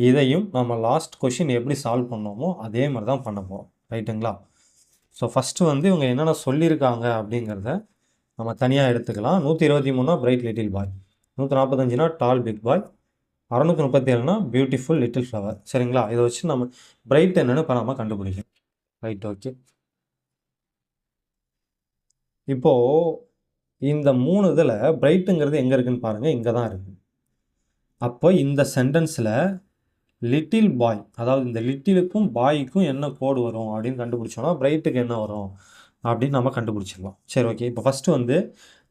இதையும் நம்ம லாஸ்ட் கொஷின் எப்படி சால்வ் பண்ணோமோ அதே மாதிரி தான் பண்ண போகிறோம். ரைட்டுங்களா? ஸோ ஃபஸ்ட்டு வந்து இவங்க என்னென்ன சொல்லியிருக்காங்க அப்படிங்கிறத நம்ம தனியாக எடுத்துக்கலாம். 123னா பிரைட் லிட்டில் பாய், 145னா டால் பிக் பாய், 637னா பியூட்டிஃபுல் லிட்டில் ஃப்ளவர். சரிங்களா? இதை வச்சு நம்ம பிரைட் என்னென்னு இப்போ நம்ம கண்டுபிடிக்கணும். Right, okay. இப்போது இந்த 3 இதில் பிரைட்டுங்கிறது எங்கே இருக்குதுன்னு பாருங்கள், இங்கே தான் இருக்குது. அப்போ இந்த சென்டென்ஸில் லிட்டில் பாய், அதாவது இந்த லிட்டிலுக்கும் பாய்க்கும் என்ன கோடு வரும் அப்படின்னு கண்டுபிடிச்சோன்னா பிரைட்டுக்கு என்ன வரும் அப்படின்னு நம்ம கண்டுபிடிச்சிடலாம். சரி, ஓகே. இப்போ ஃபஸ்ட்டு வந்து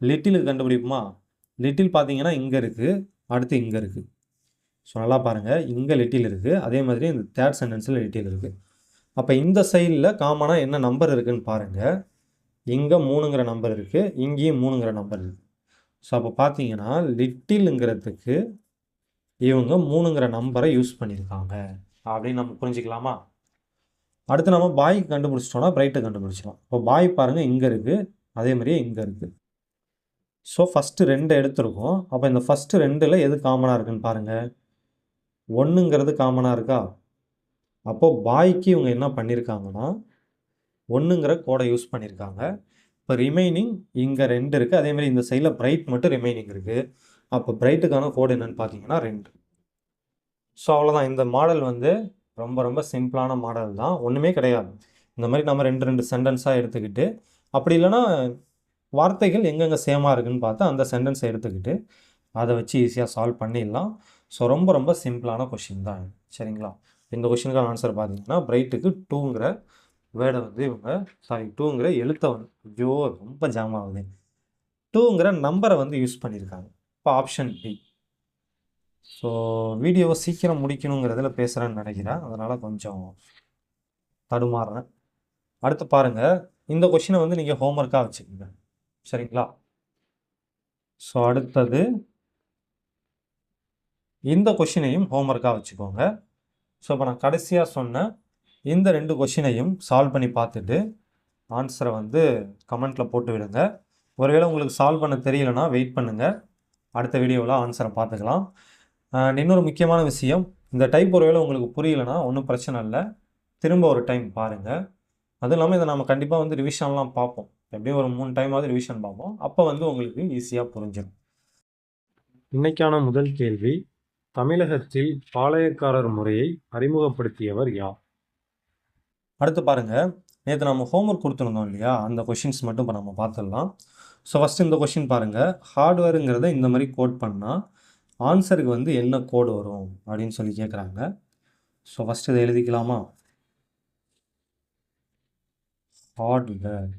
லிட்டிலுக்கு கண்டுபிடிப்போமா? லிட்டில் பார்த்தீங்கன்னா இங்கே இருக்குது, அடுத்து இங்கே இருக்குது. ஸோ நல்லா பாருங்கள், இங்கே லிட்டில் இருக்குது, அதே மாதிரி இந்த தேர்ட் சென்டென்ஸில் லிட்டில் இருக்குது. அப்போ இந்த சைடில் காமனாக என்ன நம்பர் இருக்குதுன்னு பாருங்கள். இங்கே 3ங்கிற நம்பர் இருக்குது, இங்கேயும் 3ங்கிற நம்பர் இருக்குது. ஸோ அப்போ பார்த்தீங்கன்னா லிட்டிலுங்கிறதுக்கு இவங்க 3ங்கிற நம்பரை யூஸ் பண்ணியிருக்காங்க அப்படின்னு நம்ம புரிஞ்சுக்கலாமா? அடுத்து நம்ம பாய்க்கு கண்டுபிடிச்சிட்டோன்னா பிரைட்டை கண்டுபிடிச்சிடலாம். இப்போ பாய் பாருங்கள் இங்கே இருக்குது, அதே மாதிரியே இங்கே இருக்குது. ஸோ ஃபஸ்ட்டு 2 எடுத்துருக்கோம். அப்போ இந்த ஃபஸ்ட்டு 2ல் எது காமனாக இருக்குதுன்னு பாருங்கள். 1ங்கிறது காமனாக இருக்கா? அப்போது பாய்க்கு இவங்க என்ன பண்ணியிருக்காங்கன்னா 1ங்கிற கோடை யூஸ் பண்ணியிருக்காங்க. இப்போ ரிமைனிங் இங்கே 2 இருக்குது, அதேமாதிரி இந்த சைடில் பிரைட் மட்டும் ரிமைனிங் இருக்குது. அப்போ பிரைட்டுக்கான கோடு என்னென்னு பார்த்தீங்கன்னா 2. ஸோ அவ்வளோதான். இந்த மாடல் வந்து ரொம்ப ரொம்ப சிம்பிளான மாடல் தான், ஒன்றுமே கிடையாது. இந்த மாதிரி நம்ம 2 சென்டென்ஸாக எடுத்துக்கிட்டு, அப்படி இல்லைன்னா வார்த்தைகள் எங்கெங்கே சேமாக இருக்குதுன்னு பார்த்து அந்த சென்டென்ஸை எடுத்துக்கிட்டு அதை வச்சு ஈஸியாக சால்வ் பண்ணிடலாம். ஸோ ரொம்ப ரொம்ப சிம்பிளான கொஷின் தான் இது. சரிங்களா? இந்த கொஷினுக்கான ஆன்சர் பார்த்தீங்கன்னா பிரைட்டுக்கு 2ங்கிற வேர்டை வந்து இவங்க 2ங்கிற எழுத்தை வந்து, ஐயோ ரொம்ப ஜாம் ஆகுது, 2ங்கிற நம்பரை வந்து யூஸ் பண்ணியிருக்காங்க. இப்போ ஆப்ஷன் டி. ஸோ வீடியோவை சீக்கிரம் முடிக்கணுங்கிறதுல பேசுகிறேன்னு நினைக்கிறேன், அதனால் கொஞ்சம் தடுமாறுறேன். அடுத்து பாருங்கள், இந்த கொஷினை வந்து நீங்கள் ஹோம்ஒர்க்காக வச்சுக்கோங்க. சரிங்களா? ஸோ அடுத்தது இந்த கொஷினையும் ஹோம்ஒர்க்காக வச்சுக்கோங்க. ஸோ இப்போ நான் கடைசியாக சொன்ன இந்த 2 கொஷினையும் சால்வ் பண்ணி பார்த்துட்டு ஆன்சரை வந்து கமெண்ட்டில் போட்டு விடுங்க. ஒருவேளை உங்களுக்கு சால்வ் பண்ண தெரியலனா வெயிட் பண்ணுங்கள், அடுத்த வீடியோவில் ஆன்சரை பார்த்துக்கலாம். இன்னொரு முக்கியமான விஷயம், இந்த டைப் ஒருவேளை உங்களுக்கு புரியலைன்னா ஒன்றும் பிரச்சனை இல்லை, திரும்ப ஒரு டைம் பாருங்கள். அதுவும் இல்லாமல் இதை நம்ம கண்டிப்பாக வந்து ரிவிஷன்லாம் பார்ப்போம், எப்படியும் ஒரு 3 டைமாவது ரிவிஷன் பார்ப்போம். அப்போ வந்து உங்களுக்கு ஈஸியாக புரிஞ்சிடும். இன்னைக்கான முதல் கேள்வி, தமிழகத்தில் பாளையக்காரர் முறையை அறிமுகப்படுத்தியவர் யார்? அடுத்து பாருங்கள், நேற்று நம்ம ஹோம்ஒர்க் கொடுத்துருந்தோம் இல்லையா, அந்த கொஷின்ஸ் மட்டும் இப்போ நம்ம பார்த்துடலாம். ஸோ ஃபஸ்ட்டு இந்த கொஷின் பாருங்கள், ஹார்ட்வேருங்கிறத இந்த மாதிரி கோட் பண்ணால் ஆன்சருக்கு வந்து என்ன கோடு வரும் அப்படின்னு சொல்லி கேட்குறாங்க. ஸோ ஃபஸ்ட்டு இதை எழுதிக்கலாமா? ஹார்ட்வேர்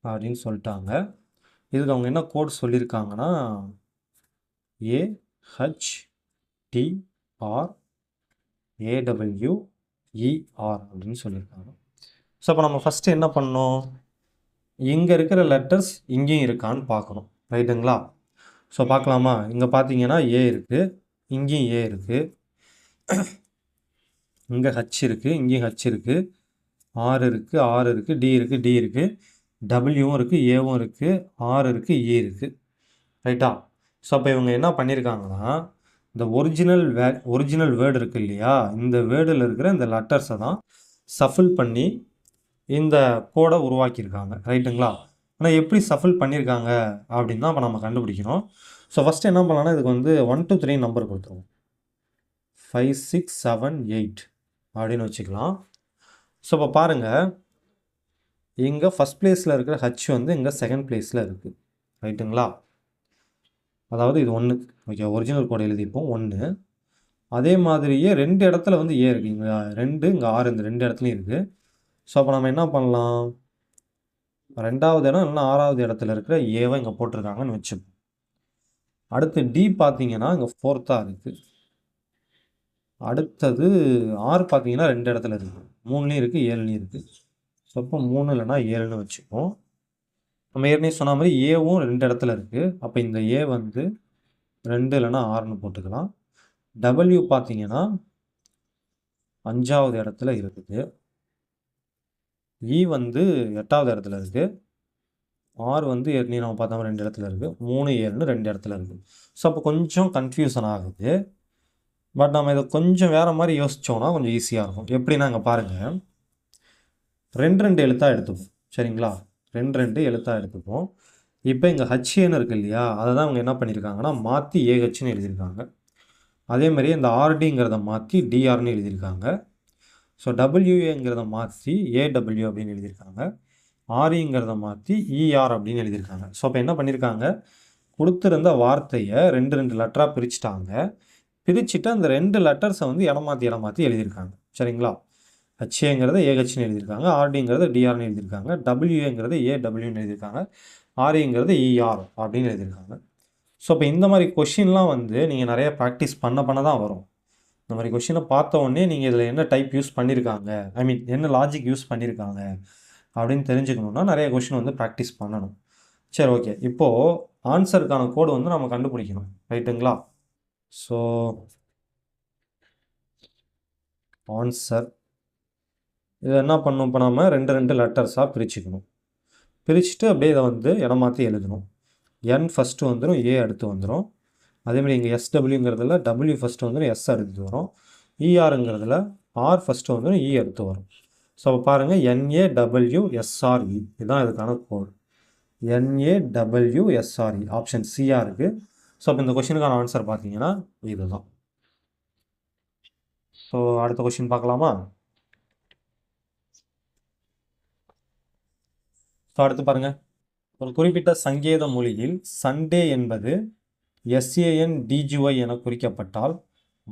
அப்படின்னு சொல்லிட்டாங்க. இதுக்கு அவங்க என்ன கோட் சொல்லியிருக்காங்கன்னா AHTRAWER அப்படின்னு சொல்லியிருக்காங்க. ஸோ அப்போ நம்ம ஃபஸ்ட்டு என்ன பண்ணோம், இங்கே இருக்கிற லெட்டர்ஸ் இங்கேயும் இருக்கான்னு பார்க்கணும். ரைட்டுங்களா? ஸோ பார்க்கலாமா? இங்கே பார்த்தீங்கன்னா ஏ இருக்குது, இங்கேயும் ஏ இருக்குது, இங்கே ஹச் இருக்குது, இங்கேயும் ஹச் இருக்குது, ஆர் இருக்குது, ஆர் இருக்குது, டி இருக்குது, டி இருக்குது, டபிள்யூவும் இருக்குது, ஏவும் இருக்குது, ஆர் இருக்குது, இ இருக்குது. ரைட்டா? ஸோ அப்போ இவங்க என்ன பண்ணியிருக்காங்கன்னா இந்த ஒரிஜினல் வேர்டு இருக்குது இல்லையா, இந்த வேர்டில் இருக்கிற இந்த லெட்டர்ஸை தான் சஃபில் பண்ணி இந்த கோடை உருவாக்கியிருக்காங்க. ரைட்டுங்களா? ஆனால் எப்படி சஃபில் பண்ணியிருக்காங்க அப்படின்னு தான் இப்போ நம்ம கண்டுபிடிக்கணும். ஸோ ஃபஸ்ட்டு என்ன பண்ணலாம்னா இதுக்கு வந்து 1 to 3 நம்பர் கொடுத்துருவோம், 5 6 7 8 அப்படின்னு வச்சுக்கலாம். ஸோ இப்போ பாருங்கள், இங்கே ஃபஸ்ட் பிளேஸில் இருக்கிற ஹச் வந்து இங்கே செகண்ட் பிளேஸில் இருக்குது. ரைட்டுங்களா? அதாவது இது 1. ஓகே, ஒரிஜினல் கோடை எழுதியிருப்போம் 1. அதே மாதிரியே 2 இடத்துல வந்து ஏ இருக்குது, இங்கே 2, இங்கே 6, இந்த 2 இடத்துலையும் இருக்குது. ஸோ அப்போ நம்ம என்ன பண்ணலாம், 2வது இடம் இல்லைன்னா 6வது இடத்துல இருக்கிற ஏவை இங்கே போட்டிருக்காங்கன்னு வச்சுப்போம். அடுத்து டி பார்த்தீங்கன்னா இங்கே 4th இருக்குது. அடுத்தது ஆர் பார்த்தீங்கன்னா 2 இடத்துல இருக்குது, 3லேயும் இருக்குது, 7லேயும் இருக்குது. ஸோ அப்போ 3 இல்லைன்னா 7ன்னு வச்சுப்போம். நம்ம ஏற்கனவே சொன்ன மாதிரி ஏவும் 2 இடத்துல இருக்குது. அப்போ இந்த ஏ வந்து 2 இல்லைன்னா 6ன்னு போட்டுக்கலாம். டபிள்யூ பார்த்தீங்கன்னா 5வது இடத்துல இருக்குது. இ வந்து 8வது இடத்துல இருக்குது. ஆர் வந்து ஏற்கனவே நம்ம பார்த்தோம் 2 இடத்துல இருக்குது. 3, 7ன்னு 2 இடத்துல இருக்குது. ஸோ அப்போ கொஞ்சம் கன்ஃபியூஷன் ஆகுது. பட் நம்ம இதை கொஞ்சம் வேறு மாதிரி யோசித்தோன்னா கொஞ்சம் ஈஸியாக இருக்கும். எப்படின்னா இங்கே பாருங்கள், 2 எழுத்தாக எடுத்துப்போம். சரிங்களா? 2 எழுத்தாக எடுத்துப்போம். இப்போ இங்கே ஹச்ஏன்னு இருக்குது இல்லையா, அதை தான் அவங்க என்ன பண்ணியிருக்காங்கன்னா மாற்றி ஏஹெச்னு எழுதியிருக்காங்க. அதே மாதிரி இந்த ஆர்டிங்கிறத மாற்றி டிஆர்னு எழுதியிருக்காங்க. ஸோ டபிள்யூஏங்கிறத மாற்றி ஏடபிள்யூ அப்படின்னு எழுதியிருக்காங்க. ஆர்இங்கிறத மாற்றி இஆர் அப்படின்னு எழுதியிருக்காங்க. ஸோ அப்போ என்ன பண்ணியிருக்காங்க, கொடுத்துருந்த வார்த்தையை 2 லெட்டராக பிரிச்சுட்டாங்க. பிரிச்சுட்டு அந்த 2 லெட்டர்ஸை வந்து இடமாற்றி எழுதியிருக்காங்க. சரிங்களா? ஹச்ஏங்கிறத ஏஹெச்னு எழுதியிருக்காங்க, ஆர்டிங்கிறத டிஆர்னு எழுதியிருக்காங்க, டபிள்யூஏங்கிறத ஏடபிள்யூன்னு எழுதியிருக்காங்க, ஆர்இங்கிறத இஆர் அப்படின்னு எழுதியிருக்காங்க. ஸோ இப்போ இந்த மாதிரி கொஷின்லாம் வந்து நீங்கள் நிறைய ப்ராக்டிஸ் பண்ண தான் வரும். இந்த மாதிரி கொஷினை பார்த்த உடனே நீங்கள் இதில் என்ன டைப் யூஸ் பண்ணியிருக்காங்க, ஐ மீன் என்ன லாஜிக் யூஸ் பண்ணியிருக்காங்க அப்படின்னு தெரிஞ்சுக்கணுன்னா நிறைய கொஷின் வந்து ப்ராக்டிஸ் பண்ணணும். சரி, ஓகே. இப்போது ஆன்சருக்கான கோடு வந்து நம்ம கண்டுபிடிக்கணும். ரைட்டுங்களா? ஸோ ஆன்சர் இதை என்ன பண்ணணும், இப்போ நம்ம 2 லெட்டர்ஸாக பிரிச்சுக்கணும். பிரிச்சுட்டு அப்படியே இதை வந்து இடமாற்றி எழுதணும். என் ஃபஸ்ட்டு வந்துடும், ஏ அடுத்து வந்துடும். அதேமாதிரி இங்கே எஸ்டபிள்யூங்கிறதுல டபிள்யூ ஃபஸ்ட்டு வந்துடும், எஸ் அடுத்து வரும். இஆருங்கிறதுல ஆர் ஃபஸ்ட்டு வந்துடும், இ அடுத்து வரும். ஸோ அப்போ பாருங்கள், NAWSRE இதுதான் இதுக்கான கோடு. NAWSRE ஆப்ஷன் சியாக இருக்குது. ஸோ அப்போ இந்த கொஷினுக்கான ஆன்சர் பார்த்தீங்கன்னா இதுதான். ஸோ அடுத்த கொஷின் பார்க்கலாமா? ஸோ அடுத்து பாருங்கள், ஒரு குறிப்பிட்ட சங்கேத மொழியில் சண்டே என்பது SANDGY என குறிக்கப்பட்டால்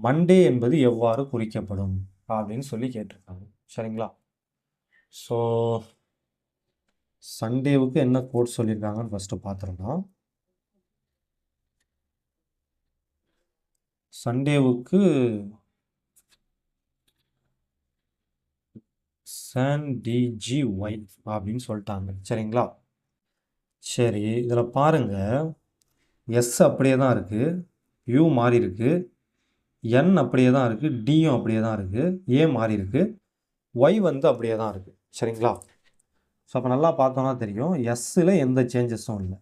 மண்டே என்பது எவ்வாறு குறிக்கப்படும் அப்படின்னு சொல்லி கேட்டிருக்காங்க. சரிங்களா? ஸோ சண்டேவுக்கு என்ன கோட் சொல்லியிருக்காங்கன்னு ஃபஸ்ட்டு பார்த்துருந்தோம். சண்டேவுக்கு SANDGY அப்படின்னு சொல்லிட்டாங்க. சரிங்களா? சரி, இதில் பாருங்கள், எஸ் அப்படியே தான் இருக்குது, யூ மாறி இருக்குது, என் அப்படியே தான் இருக்குது, டியும் அப்படியே தான் இருக்குது, ஏ மாறி இருக்குது, ஒய் வந்து அப்படியே தான் இருக்குது. சரிங்களா? ஸோ அப்போ நல்லா பார்த்தோன்னா தெரியும், எஸ்ஸில் எந்த சேஞ்சஸும் இல்லை,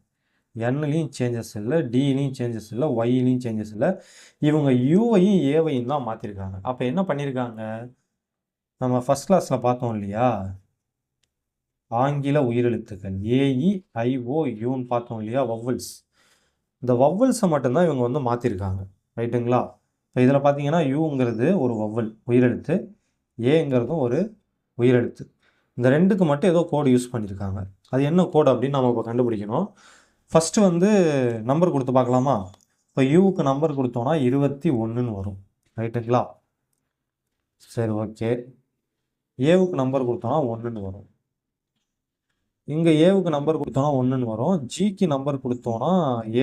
என்லையும் சேஞ்சஸ் இல்லை, டிலையும் சேஞ்சஸ் இல்லை, ஒய்லையும் சேஞ்சஸ் இல்லை. இவங்க யூவையும் ஏவையும் தான் மாற்றிருக்காங்க. அப்போ என்ன பண்ணியிருக்காங்க, நம்ம ஃபஸ்ட் கிளாஸில் பார்த்தோம் இல்லையா, ஆங்கில உயிரெழுத்துக்கள் AEIOUன்னு பார்த்தோம் இல்லையா, வவ்வல்ஸ். இந்த வவ்வல்ஸை மட்டும்தான் இவங்க வந்து மாற்றிருக்காங்க. ரைட்டுங்களா? இப்போ இதில் பார்த்தீங்கன்னா யூங்கிறது ஒரு வவ்வல் உயிரெழுத்து, ஏங்கிறதும் ஒரு உயிரெழுத்து. இந்த 2க்கு மட்டும் ஏதோ கோடு யூஸ் பண்ணியிருக்காங்க. அது என்ன கோடு அப்படின்னு நம்ம இப்போ கண்டுபிடிக்கணும். ஃபஸ்ட்டு வந்து நம்பர் கொடுத்து பார்க்கலாமா? இப்போ யூவுக்கு நம்பர் கொடுத்தோன்னா 21ன்னு வரும். ரைட்டுங்களா? சரி, ஓகே. ஏவுக்கு நம்பர் கொடுத்தோன்னா 1ன்னு வரும். இங்கே ஏவுக்கு நம்பர் கொடுத்தோன்னா 1ன்னு வரும். ஜிக்கு நம்பர் கொடுத்தோன்னா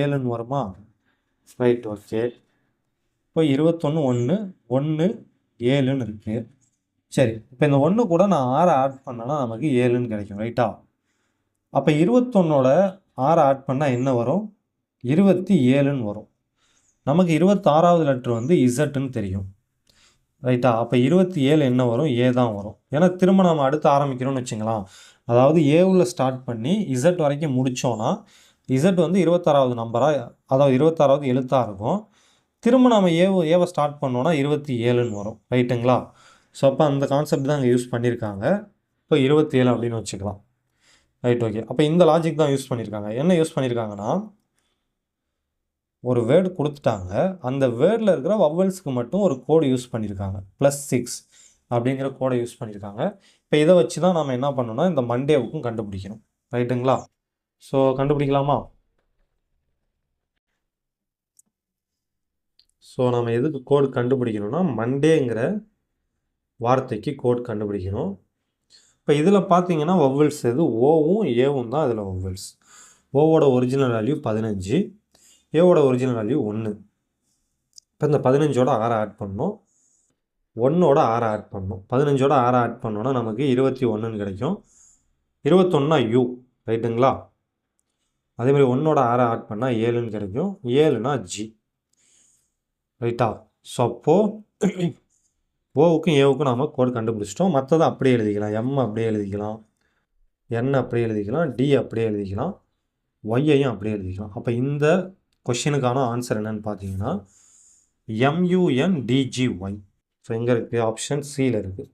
7ன்னு வருமா? Right, okay. இப்போ 21 1 1 7ன்னு இருக்குது. சரி, இப்போ இந்த 1 கூட நான் 6 ஆட் பண்ணேன்னா நமக்கு 7ன்னு கிடைக்கும். ரைட்டா? அப்போ 21ஓட 6 ஆட் பண்ணால் என்ன வரும்? 27ன்னு வரும். நமக்கு 26வது லெட்ரு வந்து இசட்டுன்னு தெரியும். ரைட்டா? அப்போ 27 என்ன வரும்? ஏ தான் வரும். ஏன்னா திரும்ப நம்ம அடுத்து ஆரம்பிக்கிறோம்னு வச்சுக்கலாம். அதாவது ஏவில் ஸ்டார்ட் பண்ணி இசட் வரைக்கும் முடித்தோன்னா இசட் வந்து 26வது நம்பராக, அதாவது 26வது எழுத்தாக இருக்கும். திரும்ப நம்ம ஏவை ஸ்டார்ட் பண்ணோன்னா 27ன்னு வரும். ரைட்டுங்களா? ஸோ அப்போ அந்த கான்செப்ட் தான் அங்கே யூஸ் பண்ணியிருக்காங்க. இப்போ 27 அப்படின்னு வச்சுக்கலாம். Right, okay. அப்போ இந்த லாஜிக் தான் யூஸ் பண்ணியிருக்காங்க. என்ன யூஸ் பண்ணியிருக்காங்கன்னா, ஒரு வேர்டு கொடுத்துட்டாங்க, அந்த வேர்டில் இருக்கிற வவ்வல்ஸுக்கு மட்டும் ஒரு கோடு யூஸ் பண்ணியிருக்காங்க. +6 அப்படிங்கிற கோடை யூஸ் பண்ணியிருக்காங்க. இப்போ இதை வச்சு தான் நம்ம என்ன பண்ணணும்னா இந்த மண்டேவுக்கும் கண்டுபிடிக்கணும். ரைட்டுங்களா? ஸோ கண்டுபிடிக்கலாமா? ஸோ நம்ம எதுக்கு கோடு கண்டுபிடிக்கணும்னா மண்டேங்கிற வார்த்தைக்கு கோட் கண்டுபிடிக்கணும். இப்போ இதில் பார்த்தீங்கன்னா வவ்வல்ஸ் எது, ஓவும் ஏவும் தான் இதில் வவ்வல்ஸ். ஓவோட ஒரிஜினல் வேல்யூ 15, ஏவோட ஒரிஜினல் வேல்யூ 1. இப்போ இந்த 15ஓட 6 ஆட் பண்ணணும், 1ஓட 6 ஆட் பண்ணணும். 15ஓட 6 ஆட் பண்ணோன்னா நமக்கு 21ன்னு கிடைக்கும். 21னா யூ. ரைட்டுங்களா? அதேமாதிரி 1ஓட 6 ஆட் பண்ணால் 7ன்னு கிடைக்கும். 7னா ஜி. ரைட்டா? ஸோ அப்போது ஓவுக்கும் ஏவுக்கும் நாம் கோடு கண்டுபிடிச்சிட்டோம். மற்றதை அப்படியே எழுதிக்கலாம். எம் அப்படியே எழுதிக்கலாம், என் அப்படியே எழுதிக்கலாம், டி அப்படியே எழுதிக்கலாம், ஒய்யையும் அப்படியே எழுதிக்கலாம். அப்போ இந்த கொஷினுக்கான ஆன்சர் என்னன்னு பார்த்தீங்கன்னா MUNDGY. ஸோ எங்கே இருக்குது? ஆப்ஷன் சியில் இருக்குது,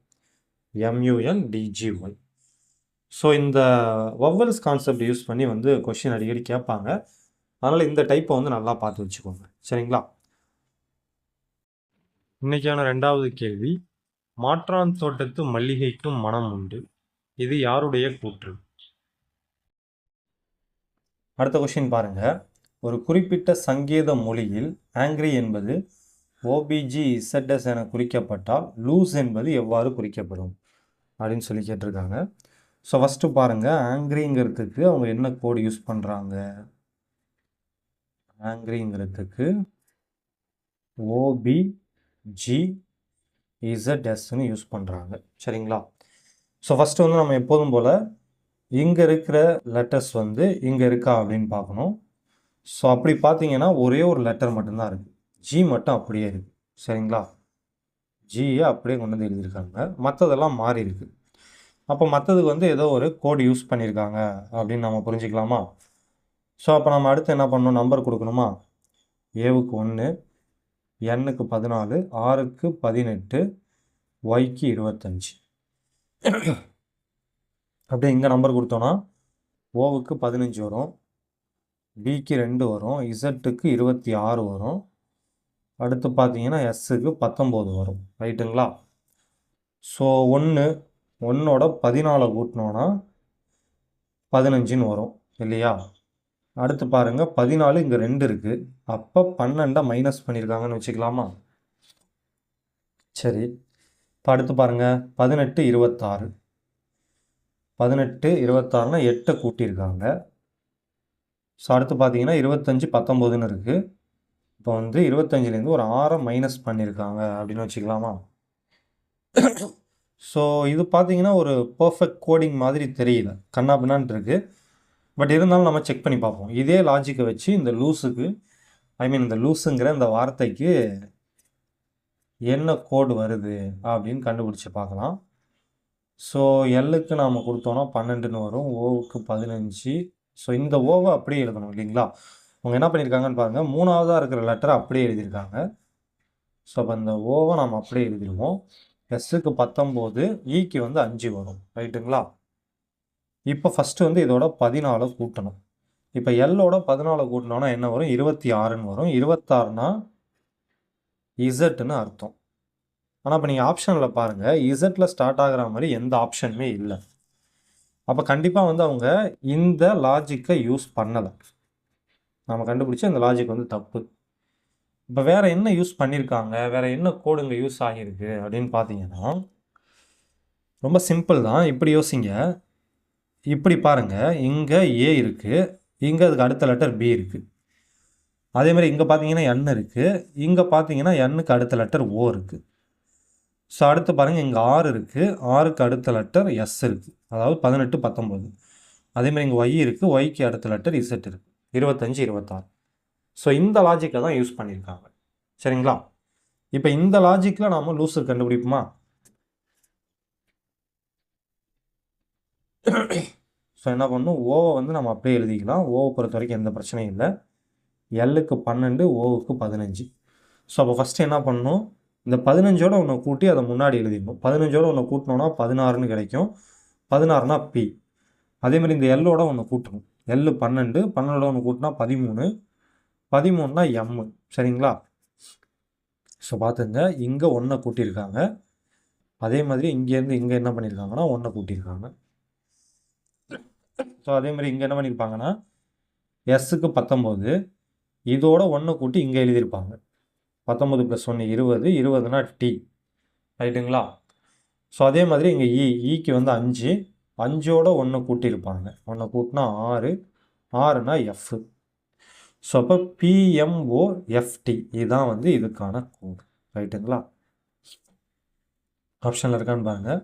MUNDGY. ஸோ இந்த வவ்வல்ஸ் கான்செப்ட் யூஸ் பண்ணி வந்து கொஷின் அடிக்கடி கேட்பாங்க. அதனால் இந்த டைப்பை வந்து நல்லா பார்த்து வச்சுக்கோங்க. சரிங்களா? இன்றைக்கான 2வது கேள்வி, மாற்றான் தோட்டத்து மல்லிகைக்கும் மனம் உண்டு, இது யாருடைய கூற்று? அடுத்த கொஷின் பாருங்க. ஒரு குறிப்பிட்ட சங்கேத மொழியில் ஆங்கிரி என்பது OBGZS என குறிக்கப்பட்டால் லூஸ் என்பது எவ்வாறு குறிக்கப்படும் அப்படின்னு சொல்லி கேட்டிருக்காங்க. ஸோ ஃபஸ்ட்டு பாருங்கள், ஆங்கிரிங்கிறதுக்கு அவங்க என்ன கோடு யூஸ் பண்ணுறாங்க? ஆங்கிரிங்கிறதுக்கு OBGZSன்னு யூஸ் பண்ணுறாங்க. சரிங்களா? ஸோ ஃபஸ்ட்டு வந்து நம்ம எப்போதும் போல் இங்கே இருக்கிற லெட்டர்ஸ் வந்து இங்கே இருக்கா அப்படின்னு பார்க்கணும். ஸோ அப்படி பார்த்தீங்கன்னா ஒரே ஒரு லெட்டர் மட்டும்தான் இருக்குது, ஜி மட்டும் அப்படியே இருக்குது. சரிங்களா? ஜியை அப்படியே கொண்டு வந்து எழுதியிருக்காங்க, மற்றதெல்லாம் மாறி இருக்குது. அப்போ மற்றதுக்கு வந்து ஏதோ ஒரு கோடு யூஸ் பண்ணியிருக்காங்க அப்படின்னு நம்ம புரிஞ்சுக்கலாமா? ஸோ அப்போ நம்ம அடுத்து என்ன பண்ணணும்? நம்பர் கொடுக்கணுமா? ஏவுக்கு 1, எண்ணுக்கு 14, ஆறுக்கு 18, ஒய்க்கு 25. அப்படியே இங்கே நம்பர் கொடுத்தோன்னா ஓவுக்கு 15 வரும், பிக்கு 2 வரும், இசட்டுக்கு 26 வரும், அடுத்து பார்த்தீங்கன்னா எஸ்ஸுக்கு 19 வரும். ரைட்டுங்களா? ஸோ 1ஓட 14 கூட்டினோன்னா 15ன்னு வரும் இல்லையா? அடுத்து பாருங்கள், 14 இங்கே 2 இருக்குது, அப்போ 12 மைனஸ் பண்ணியிருக்காங்கன்னு வச்சுக்கலாமா? சரி, இப்போ அடுத்து பாருங்கள், 18 26, 18 26னா 8 கூட்டியிருக்காங்க. ஸோ அடுத்து பார்த்தீங்கன்னா 25 19ன்னு இருக்குது. இப்போ வந்து 25லேருந்து ஒரு 6 மைனஸ் பண்ணியிருக்காங்க அப்படின்னு வச்சுக்கலாமா? ஸோ இது பார்த்தீங்கன்னா ஒரு பர்ஃபெக்ட் கோடிங் மாதிரி தெரியல, கண்ணா பின்னான்ட்டு இருக்குது. பட் இருந்தாலும் நம்ம செக் பண்ணி பார்ப்போம். இதே லாஜிக்கை வச்சு இந்த லூஸுக்கு, இந்த லூஸுங்கிற இந்த வார்த்தைக்கு என்ன கோடு வருது அப்படின்னு கண்டுபிடிச்சி பார்க்கலாம். ஸோ எல்லுக்கு நாம் கொடுத்தோன்னா 12ன்னு வரும், ஓவுக்கு 15. ஸோ இந்த ஓவை அப்படியே எழுதணும் இல்லைங்களா? அவங்க என்ன பண்ணியிருக்காங்கன்னு பாருங்கள், 3ஆவதாக இருக்கிற லெட்டரை அப்படியே எழுதியிருக்காங்க. ஸோ அப்போ இந்த ஓவை நாம் அப்படியே எழுதிடுவோம். எஸ்ஸுக்கு 19, ஈக்கு வந்து 5 வரும். ரைட்டுங்களா? இப்போ ஃபஸ்ட்டு வந்து இதோட 14 கூட்டணும். இப்போ எல்லோட 14 கூட்டினோன்னா என்ன வரும்? 26ன்னு வரும். 26னா இசட்னு அர்த்தம். ஆனால் இப்போ நீங்கள் ஆப்ஷனில் பாருங்கள், இசட்டில் ஸ்டார்ட் ஆகிற மாதிரி எந்த ஆப்ஷனுமே இல்லை. அப்போ கண்டிப்பாக வந்து அவங்க இந்த லாஜிக்கை யூஸ் பண்ணலை. நம்ம கண்டுபிடிச்ச இந்த லாஜிக் வந்து தப்பு. இப்போ வேறு என்ன யூஸ் பண்ணியிருக்காங்க, வேறு என்ன கோடுங்க யூஸ் ஆகியிருக்கு அப்படின்னு பார்த்தீங்கன்னா ரொம்ப சிம்பிள் தான். இப்படி யோசிங்க, இப்படி பாருங்கள், இங்கே ஏ இருக்குது, இங்கே அதுக்கு அடுத்த லெட்டர் பி இருக்குது. அதேமாதிரி இங்கே பார்த்தீங்கன்னா என் இருக்குது, இங்கே பார்த்தீங்கன்னா எண்ணுக்கு அடுத்த லெட்டர் ஓ இருக்குது. ஸோ அடுத்து பாருங்கள், இங்கே 6 இருக்குது, 6க்கு அடுத்த லெட்டர் எஸ் இருக்குது, அதாவது 18 19. அதேமாதிரி இங்கே ஒய் இருக்குது, ஒய்க்கு அடுத்த லெட்டர் இசட் இருக்குது, 25 26. ஸோ இந்த லாஜிக்கை தான் யூஸ் பண்ணியிருக்காங்க. சரிங்களா? இப்போ இந்த லாஜிக்கில் நாம் லூஸு கண்டுபிடிப்போமா? ஸோ என்ன பண்ணணும், ஓவை வந்து நம்ம அப்படியே எழுதிக்கலாம். ஓவை பொறுத்த வரைக்கும் எந்த பிரச்சனையும் இல்லை. எல்லுக்கு 12, ஓவுக்கு 15. ஸோ அப்போ ஃபஸ்ட்டு என்ன பண்ணணும், இந்த 15ஓட ஒன்று கூட்டி அதை முன்னாடி எழுதிடணும். 15ஓட ஒன்று கூட்டினோன்னா 16ன்னு கிடைக்கும், 16னா பி. அதேமாதிரி இந்த எல்லோட ஒன்று கூட்டணும், எல்லு 12, 12ஓட ஒன்று கூட்டினா 13, 13னா எம். சரிங்களா? ஸோ பார்த்துங்க, இங்கே 1 கூட்டியிருக்காங்க, அதே மாதிரி இங்கேருந்து இங்கே என்ன பண்ணியிருக்காங்கன்னா 1 கூட்டியிருக்காங்க. ஸோ அதேமாதிரி இங்கே என்ன பண்ணியிருப்பாங்கன்னா எஸ்ஸுக்கு 19, இதோட 1 கூட்டி இங்கே எழுதியிருப்பாங்க. 19 + 1 20, 20னா டி. ரைட்டுங்களா? ஸோ அதே மாதிரி இங்கே ஈக்கு வந்து 5, 5ஓட 1 கூட்டியிருப்பாங்க, 1 கூட்டினா 6, 6னா எஃப். ஸோ அப்போ PMOFT இதுதான் வந்து இதுக்கான கோடு. ரைட்டுங்களா? ஆப்ஷனில் இருக்கான்னு பாருங்கள்.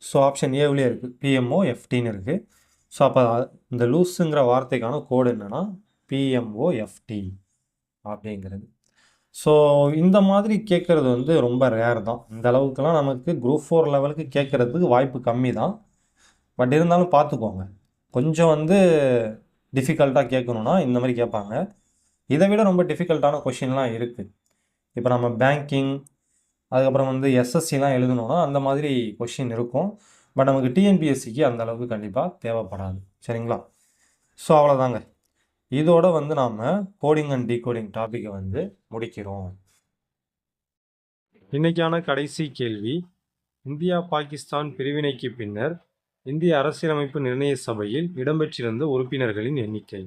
ஸோ ஆப்ஷன் ஏவிலே இருக்குது, PMOFTன்னு இருக்குது. ஸோ அப்போ இந்த லூஸுங்கிற வார்த்தைக்கான கோடு என்னென்னா PMOFT அப்படிங்கிறது. ஸோ இந்த மாதிரி கேட்குறது வந்து ரொம்ப ரேர் தான். இந்த அளவுக்குலாம் நமக்கு குரூப் 4 லெவலுக்கு கேட்குறதுக்கு வாய்ப்பு கம்மி தான். பட் இருந்தாலும் பார்த்துக்கோங்க. கொஞ்சம் வந்து டிஃபிகல்ட்டாக கேட்கணுன்னா இந்த மாதிரி கேட்பாங்க. இதை விட ரொம்ப டிஃபிகல்ட்டான கொஷின்லாம் இருக்குது. இப்போ நம்ம பேங்கிங், அதுக்கப்புறம் வந்து எஸ்எஸ்சிலாம் எழுதணும்னா அந்த மாதிரி கொஷின் இருக்கும். பட் நமக்கு டிஎன்பிஎஸ்சிக்கு அந்த அளவுக்கு கண்டிப்பாக தேவைப்படாது. சரிங்களா? ஸோ அவ்வளோதாங்க. இதோட வந்து நாம் கோடிங் அண்ட் டீகோடிங் டாப்பிக்கை வந்து முடிக்கிறோம். இன்னைக்கான கடைசி கேள்வி, இந்தியா பாகிஸ்தான் பிரிவினைக்கு பின்னர் இந்திய அரசியலமைப்பு நிர்ணய சபையில் இடம்பெற்றிருந்த உறுப்பினர்களின் எண்ணிக்கை.